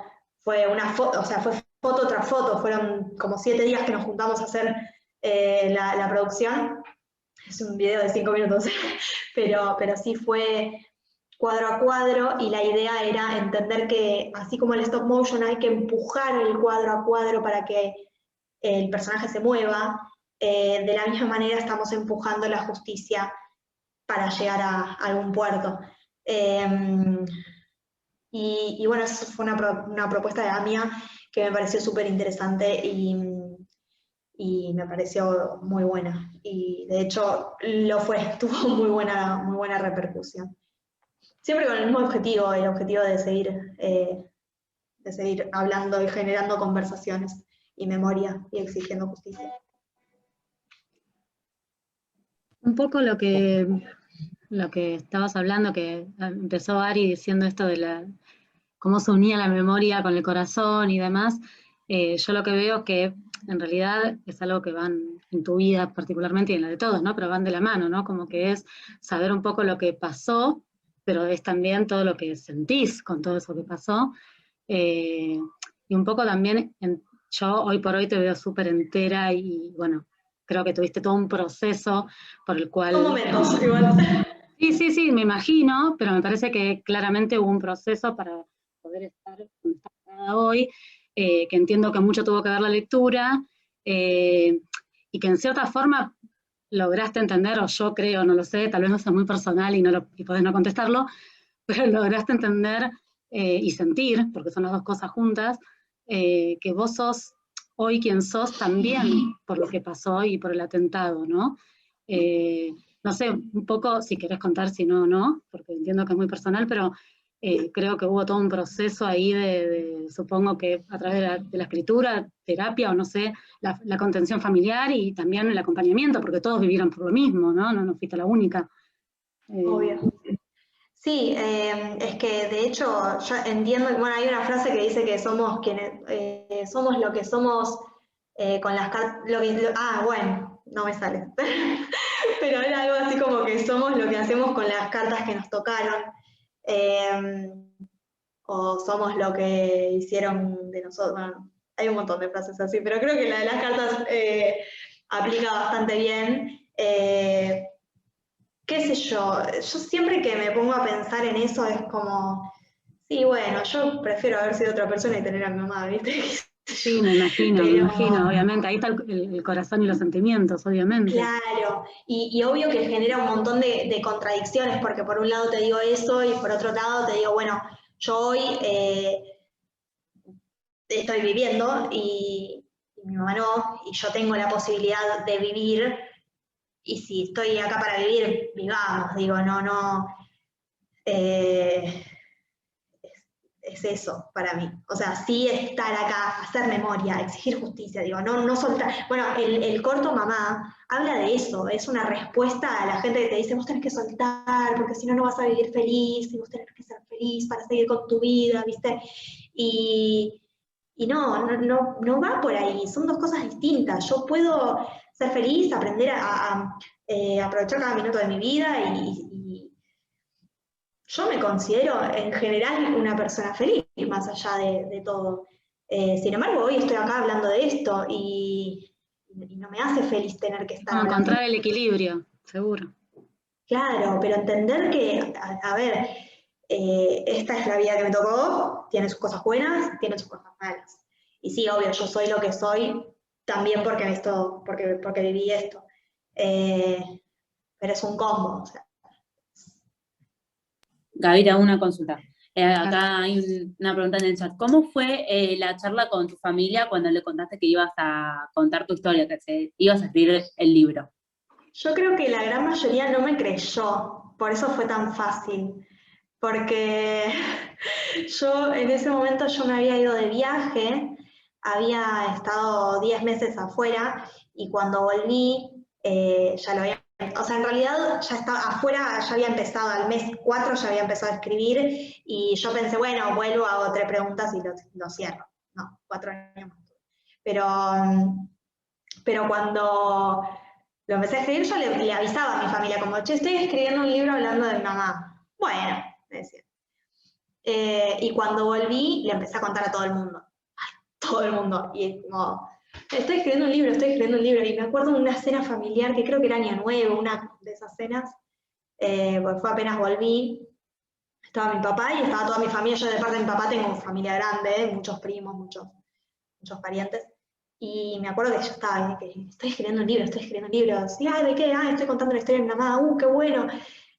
fue una foto, o sea, fue foto tras foto, fueron como 7 días que nos juntamos a hacer la producción. Es un video de 5 minutos, pero sí fue cuadro a cuadro, y la idea era entender que así como el stop motion hay que empujar el cuadro a cuadro para que el personaje se mueva, de la misma manera estamos empujando la justicia para llegar a algún puerto. Y bueno, eso fue una propuesta de AMIA que me pareció súper interesante y me pareció muy buena. Y de hecho lo fue, tuvo muy buena repercusión. Siempre con el mismo objetivo, el objetivo de seguir hablando y generando conversaciones y memoria y exigiendo justicia. Un poco lo que estabas hablando, que empezó Ari diciendo esto de cómo se unía la memoria con el corazón y demás, yo lo que veo es que en realidad es algo que van en tu vida particularmente y en la de todos, ¿no? Pero van de la mano, ¿no? Como que es saber un poco lo que pasó, pero es también todo lo que sentís con todo eso que pasó. Y un poco también, yo hoy por hoy te veo súper entera y bueno, creo que tuviste todo un proceso por el cual... Son momentos, igual. Sí, me imagino, pero me parece que claramente hubo un proceso para poder estar donde está hoy, que entiendo que mucho tuvo que ver la lectura, y que en cierta forma lograste entender, o yo creo, no lo sé, tal vez no sea muy personal y podés no contestarlo, pero lograste entender y sentir, porque son las dos cosas juntas, que vos sos hoy quien sos también por lo que pasó y por el atentado, ¿no? No sé, un poco, si querés contar, si no, no, porque entiendo que es muy personal, pero creo que hubo todo un proceso ahí supongo que a través de la escritura, terapia, o no sé, la contención familiar y también el acompañamiento, porque todos vivieron por lo mismo, ¿no? No fuiste la única. Obvio. Sí, es que de hecho yo entiendo, bueno, hay una frase que dice que somos quienes, somos lo que somos con las cartas, bueno, no me sale, pero era algo así como que somos lo que hacemos con las cartas que nos tocaron, o somos lo que hicieron de nosotros. Bueno, hay un montón de frases así, pero creo que la de las cartas aplica bastante bien. Qué sé yo siempre que me pongo a pensar en eso es como, sí, bueno, yo prefiero haber sido otra persona y tener a mi mamá, ¿viste? Sí, me imagino, obviamente, ahí está el corazón y los sentimientos, obviamente. Claro, y obvio que genera un montón de contradicciones, porque por un lado te digo eso y por otro lado te digo, bueno, yo hoy estoy viviendo y mi mamá no, y yo tengo la posibilidad de vivir, y si estoy acá para vivir, vivamos, digo, no, es eso para mí. O sea, sí estar acá, hacer memoria, exigir justicia, digo, no soltar. Bueno, el corto Mamá, habla de eso, es una respuesta a la gente que te dice, vos tenés que soltar, porque si no, no vas a vivir feliz, y vos tenés que ser feliz para seguir con tu vida, ¿viste? Y no va por ahí, son dos cosas distintas. Yo puedo ser feliz, aprender a aprovechar cada minuto de mi vida y yo me considero en general una persona feliz, más allá de todo. Sin embargo, hoy estoy acá hablando de esto y no me hace feliz tener que estar Como hablando. encontrar el equilibrio, seguro. Claro, pero entender que, a ver, esta es la vida que me tocó, tiene sus cosas buenas, tiene sus cosas malas. Y sí, obvio, yo soy lo que soy también porque viví esto. Pero es un combo. O sea. Gaby, te hago una consulta. Acá hay una pregunta en el chat. ¿Cómo fue la charla con tu familia cuando le contaste que ibas a contar tu historia, que ibas a escribir el libro? Yo creo que la gran mayoría no me creyó, por eso fue tan fácil. Porque yo en ese momento yo me había ido de viaje, había estado 10 meses afuera y cuando volví ya lo había, o sea, en realidad ya estaba afuera, ya había empezado, al mes 4 ya había empezado a escribir y yo pensé, bueno, vuelvo, hago 3 preguntas y lo cierro. No, 4 años más. Pero cuando lo empecé a escribir yo le avisaba a mi familia como, che, estoy escribiendo un libro hablando de mi mamá. Bueno, me decía. Y cuando volví, le empecé a contar a todo el mundo. Todo el mundo. Y como, estoy escribiendo un libro. Y me acuerdo de una cena familiar, que creo que era Año Nuevo, una de esas cenas, porque fue apenas volví. Estaba mi papá y estaba toda mi familia. Yo de parte de mi papá tengo familia grande, muchos primos, muchos parientes. Y me acuerdo que yo estaba, que estoy escribiendo un libro. Sí, ay, ¿de qué? Estoy contando la historia de mi mamá, qué bueno.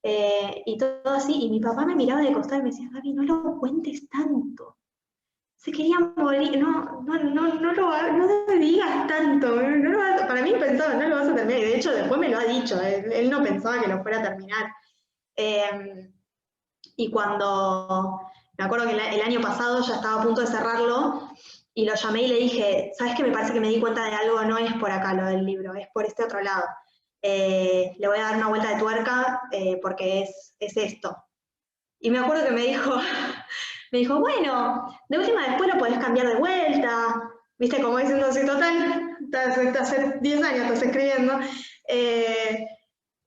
Y todo así, y mi papá me miraba de costado y me decía, Gaby, no lo cuentes tanto. Se quería morir, no lo digas tanto. Para mí pensaba, no lo vas a terminar. Y de hecho, después me lo ha dicho, él no pensaba que lo fuera a terminar. Y cuando, me acuerdo que el año pasado ya estaba a punto de cerrarlo, y lo llamé y le dije, ¿sabes qué? Me parece que me di cuenta de algo, no es por acá lo del libro, es por este otro lado. Le voy a dar una vuelta de tuerca porque es esto. Y me acuerdo que me dijo, bueno, de última después lo podés cambiar de vuelta, viste, como diciendo así, total, hace 10 años estás escribiendo.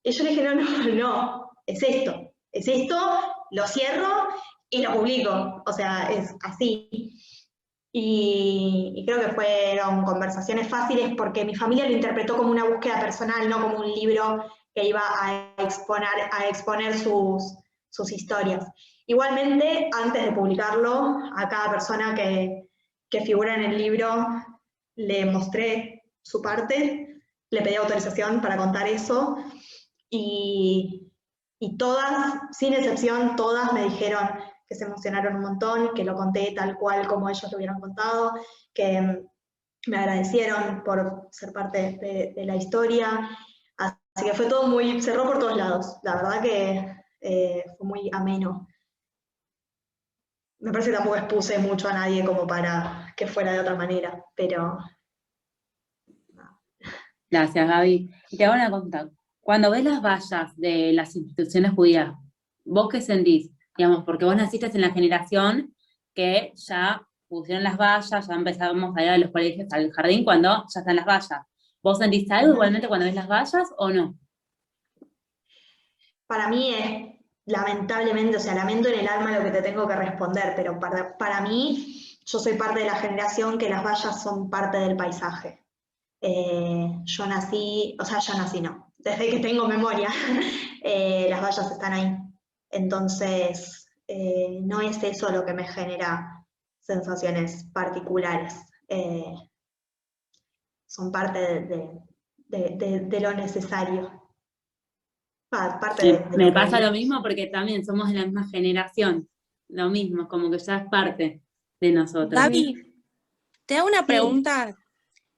Y yo le dije, no, es esto, lo cierro y lo publico, o sea, es así. Y creo que fueron conversaciones fáciles porque mi familia lo interpretó como una búsqueda personal, no como un libro que iba a exponer sus historias. Igualmente, antes de publicarlo, a cada persona que figura en el libro le mostré su parte, le pedí autorización para contar eso, y todas, sin excepción, todas me dijeron que se emocionaron un montón, que lo conté tal cual como ellos lo hubieran contado, que me agradecieron por ser parte de la historia, así que fue todo cerró por todos lados, la verdad que fue muy ameno. Me parece que tampoco expuse mucho a nadie como para que fuera de otra manera, pero... No. Gracias, Gaby. Y te hago una consulta. Cuando ves las vallas de las instituciones judías, ¿vos qué sentís? Digamos, porque vos naciste en la generación que ya pusieron las vallas, ya empezamos a ir a los colegios, al jardín, cuando ya están las vallas. ¿Vos sentís algo igualmente cuando ves las vallas o no? Para mí es, lamentablemente, o sea, lamento en el alma lo que te tengo que responder, pero para mí, yo soy parte de la generación que las vallas son parte del paisaje. Yo nací no, desde que tengo memoria, las vallas están ahí. Entonces, no es eso lo que me genera sensaciones particulares. Son parte de lo necesario. Me pasa lo mismo porque también somos de la misma generación. Lo mismo, como que ya es parte de nosotros. Gaby, te hago una Sí. pregunta.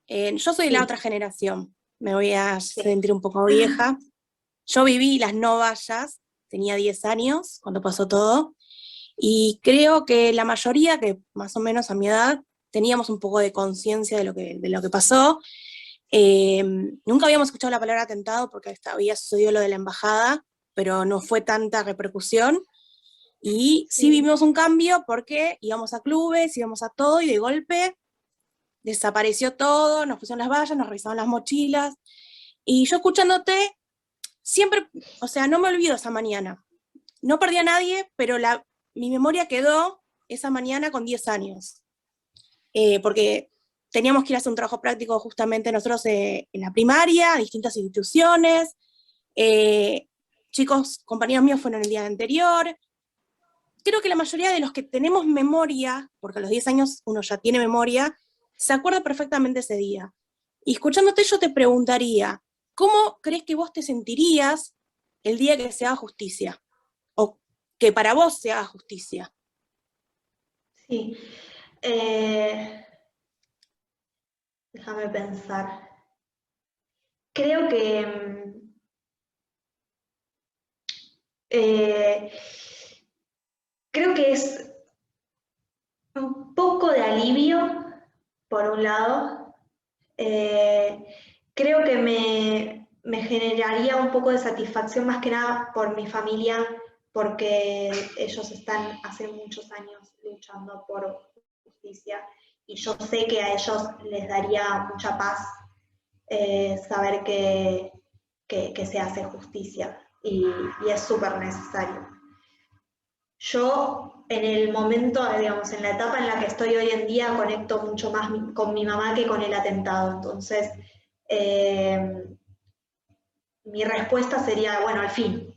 Yo soy de la Sí. otra generación, me voy a Sí. sentir un poco vieja. Yo viví las no vallas, tenía 10 años cuando pasó todo, y creo que la mayoría, que más o menos a mi edad, teníamos un poco de conciencia de lo que pasó, Nunca habíamos escuchado la palabra atentado porque había sucedido lo de la embajada, pero no fue tanta repercusión. Y sí vimos un cambio porque íbamos a clubes, íbamos a todo, y de golpe desapareció todo, nos pusieron las vallas, nos revisaron las mochilas. Y yo escuchándote, siempre, o sea, no me olvido esa mañana. No perdí a nadie, pero mi memoria quedó esa mañana con 10 años. Porque teníamos que ir a hacer un trabajo práctico justamente nosotros en la primaria, a distintas instituciones. Chicos, compañeros míos fueron el día anterior. Creo que la mayoría de los que tenemos memoria, porque a los 10 años uno ya tiene memoria, se acuerda perfectamente ese día. Y escuchándote yo te preguntaría, ¿cómo crees que vos te sentirías el día que se haga justicia? O que para vos se haga justicia. Sí. Déjame pensar. Creo que es un poco de alivio, por un lado. Creo que me generaría un poco de satisfacción, más que nada por mi familia, porque ellos están hace muchos años luchando por justicia, y yo sé que a ellos les daría mucha paz saber que se hace justicia, y es súper necesario. Yo, en el momento, digamos, en la etapa en la que estoy hoy en día, conecto mucho más con mi mamá que con el atentado. Entonces, mi respuesta sería, bueno, al fin,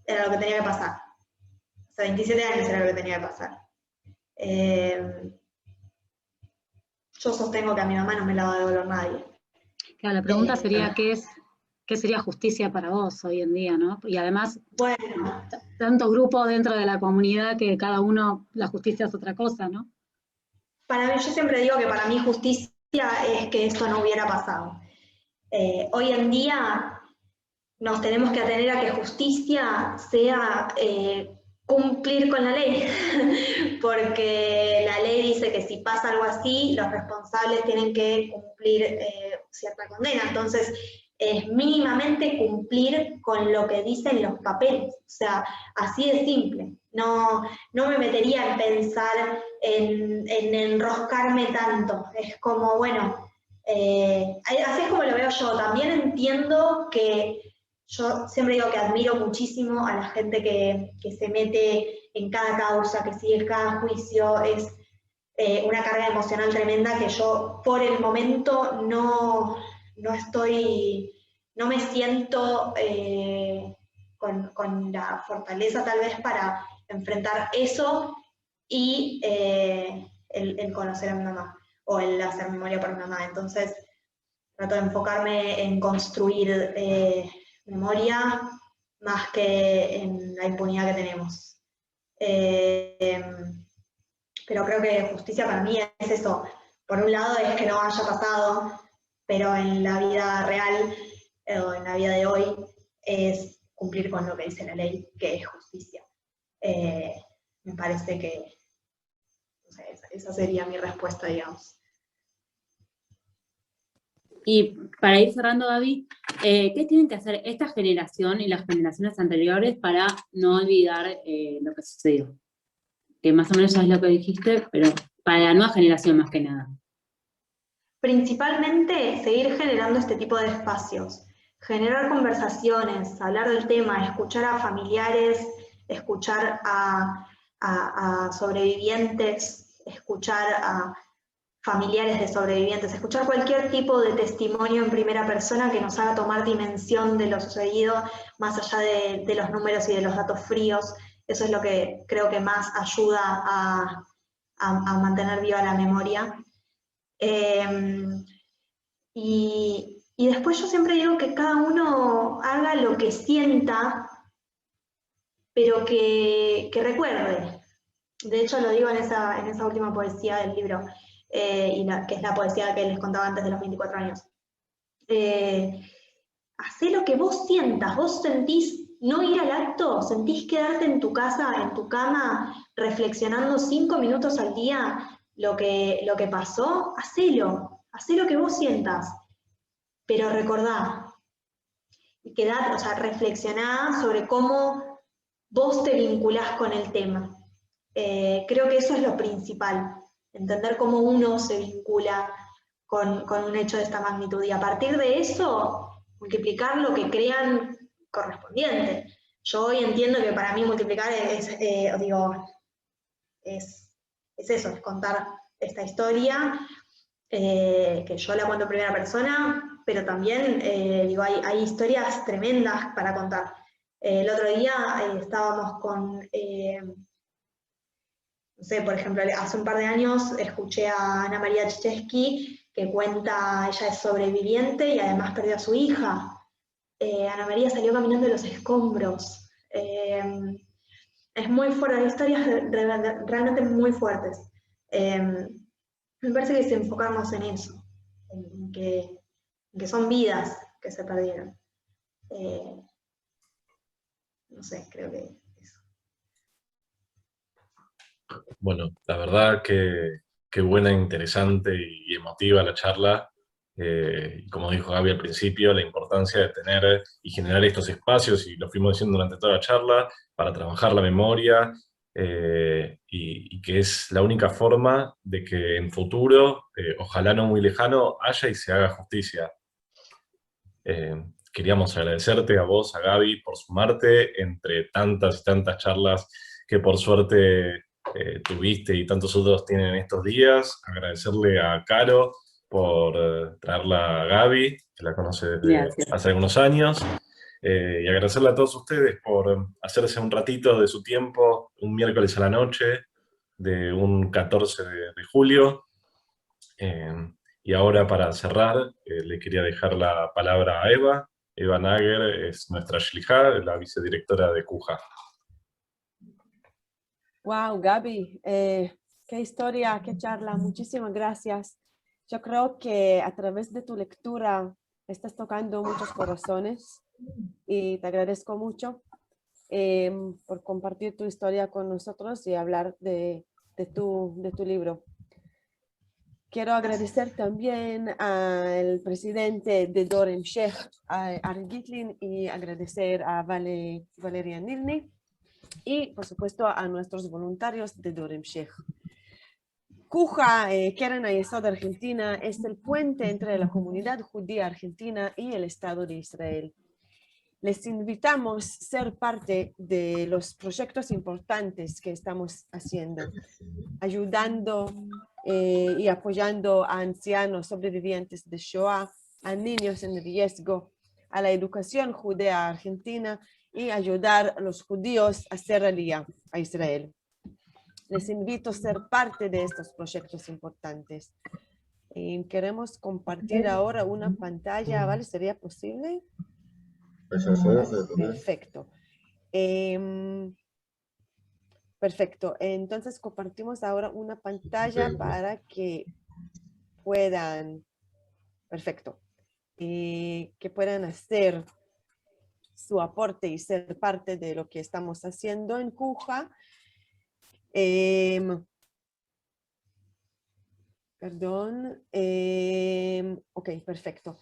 era lo que tenía que pasar. Hace 27 años era lo que tenía que pasar. Yo sostengo que a mi mamá no me la va a devolver nadie. Claro, la pregunta sería, ¿qué sería justicia para vos hoy en día, no? Y además, bueno, tantos grupos dentro de la comunidad que cada uno, la justicia es otra cosa, ¿no? Para mí, yo siempre digo que para mí justicia es que esto no hubiera pasado. Hoy en día nos tenemos que atener a que justicia sea cumplir con la ley, porque la ley dice que si pasa algo así, los responsables tienen que cumplir cierta condena. Entonces, es mínimamente cumplir con lo que dicen los papeles. O sea, así de simple. No me metería en pensar en enroscarme tanto. Es como, bueno, así es como lo veo yo. También entiendo que yo siempre digo que admiro muchísimo a la gente que se mete en cada causa, que sigue cada juicio. Es una carga emocional tremenda que yo por el momento no me siento con la fortaleza tal vez para enfrentar eso y el conocer a mi mamá, o el hacer memoria por mi mamá. Entonces trato de enfocarme en construir memoria más que en la impunidad que tenemos. Pero creo que justicia para mí es eso. Por un lado es que no haya pasado, pero en la vida real, o en la vida de hoy, es cumplir con lo que dice la ley, que es justicia. Me parece que esa sería mi respuesta, digamos. Y para ir cerrando, Gaby, ¿qué tienen que hacer esta generación y las generaciones anteriores para no olvidar lo que sucedió? Que más o menos ya es lo que dijiste, pero para la nueva generación más que nada. Principalmente seguir generando este tipo de espacios, generar conversaciones, hablar del tema, escuchar a familiares, escuchar a sobrevivientes, escuchar a familiares de sobrevivientes, escuchar cualquier tipo de testimonio en primera persona que nos haga tomar dimensión de lo sucedido, más allá de los números y de los datos fríos. Eso es lo que creo que más ayuda a mantener viva la memoria. Y después yo siempre digo que cada uno haga lo que sienta, pero que recuerde. De hecho lo digo en esa última poesía del libro, que es la poesía que les contaba antes de los 24 años. Hacé lo que vos sientas. Vos sentís no ir al acto, sentís quedarte en tu casa, en tu cama, reflexionando 5 minutos al día lo que pasó, hacelo que vos sientas. pero recordá, y quedá, o sea, reflexioná sobre cómo vos te vinculás con el tema. Creo que eso es lo principal, entender cómo uno se vincula con un hecho de esta magnitud, y a partir de eso, multiplicar lo que crean correspondiente. Yo hoy entiendo que para mí multiplicar es eso, es contar esta historia, que yo la cuento en primera persona, pero también hay historias tremendas para contar. El otro día estábamos con, no sé, por ejemplo, hace un par de años escuché a Ana María Chichesky, que cuenta, ella es sobreviviente y además perdió a su hija. Ana María salió caminando de los escombros. Es muy fuerte, hay historias realmente muy fuertes. Me parece que es enfocarnos en eso, en que son vidas que se perdieron. No sé, creo que eso. Bueno, la verdad que buena, interesante y emotiva la charla. Y como dijo Gaby al principio, la importancia de tener y generar estos espacios, y lo fuimos diciendo durante toda la charla, para trabajar la memoria, y que es la única forma de que en futuro, ojalá no muy lejano, haya y se haga justicia. Queríamos agradecerte a vos, a Gaby, por sumarte entre tantas y tantas charlas que por suerte tuviste y tantos otros tienen en estos días. Agradecerle a Caro por traerla a Gaby, que la conoce desde hace algunos años, y agradecerle a todos ustedes por hacerse un ratito de su tiempo, un miércoles a la noche de un 14 de julio. Y ahora, para cerrar, le quería dejar la palabra a Eva. Eva Nager es nuestra Shlichá, la vicedirectora de Kuja. Wow, Gaby, qué historia, qué charla, muchísimas gracias. Yo creo que a través de tu lectura estás tocando muchos corazones y te agradezco mucho por compartir tu historia con nosotros y hablar de tu libro. Quiero agradecer también al presidente de Dor Hemshech, a Ari Gitlin, y agradecer a Valeria Nilny y, por supuesto, a nuestros voluntarios de Dor Hemshech. Kuja, Keren Hayesod de Argentina, es el puente entre la comunidad judía argentina y el Estado de Israel. Les invitamos a ser parte de los proyectos importantes que estamos haciendo, ayudando y apoyando a ancianos sobrevivientes de Shoah, a niños en riesgo, a la educación judía argentina y ayudar a los judíos a hacer aliyá a Israel. Les invito a ser parte de estos proyectos importantes. Queremos compartir ahora una pantalla, ¿vale? ¿Sería posible? Perfecto. Perfecto. Entonces compartimos ahora una pantalla para que puedan, perfecto, que puedan hacer su aporte y ser parte de lo que estamos haciendo en Kuja. Ok, perfecto.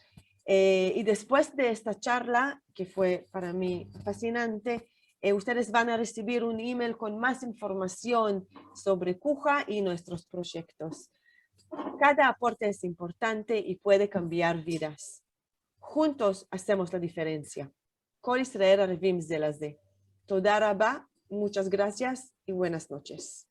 Y después de esta charla, que fue para mí fascinante, ustedes van a recibir un email con más información sobre Kuja y nuestros proyectos. Cada aporte es importante y puede cambiar vidas. Juntos hacemos la diferencia. Kol Israel Arevim Ze Laze. Toda Rabá, muchas gracias y buenas noches.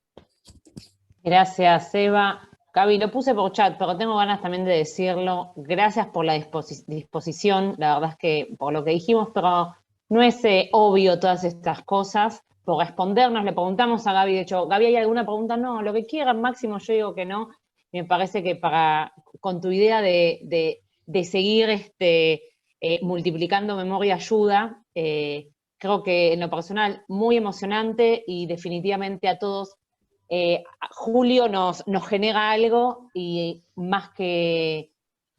Gracias, Eva. Gaby, lo puse por chat, pero tengo ganas también de decirlo. Gracias por la disposición. La verdad es que por lo que dijimos, pero no es obvio todas estas cosas. Por respondernos, le preguntamos a Gaby, de hecho, Gaby, ¿hay alguna pregunta? No, lo que quieran, máximo yo digo que no. Me parece que con tu idea de seguir multiplicando memoria ayuda, creo que en lo personal muy emocionante y definitivamente a todos. Julio nos genera algo y más que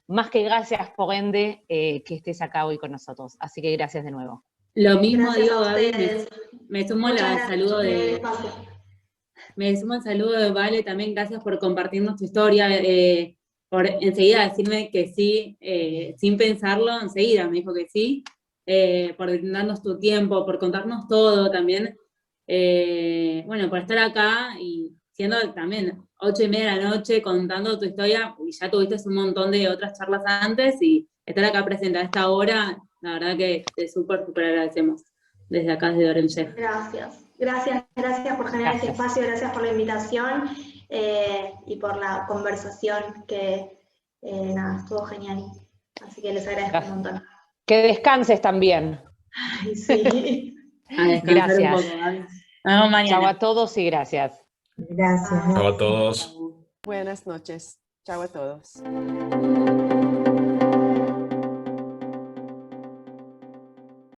gracias, por ende, que estés acá hoy con nosotros. Así que gracias de nuevo. Lo mismo Gracias digo, a Gaby, ustedes. me sumo al saludo Me sumo al saludo de Vale, también gracias por compartirnos tu historia, por enseguida decirme que sí, sin pensarlo, enseguida me dijo que sí, por darnos tu tiempo, por contarnos todo también, bueno, por estar acá y siendo también 8:30 de la noche contando tu historia, y ya tuviste un montón de otras charlas antes, y estar acá presente a esta hora, la verdad que te súper agradecemos desde acá, desde Dorem Shech. Gracias por generar este Gracias. espacio, gracias por la invitación y por la conversación que nada, estuvo genial. Así que les agradezco un montón. Que descanses también. Ay, sí. A descansar un Gracias. poco, ¿vale? Nos vemos mañana. Chao a todos y gracias. Gracias. Chao a todos. Buenas noches. Chao a todos.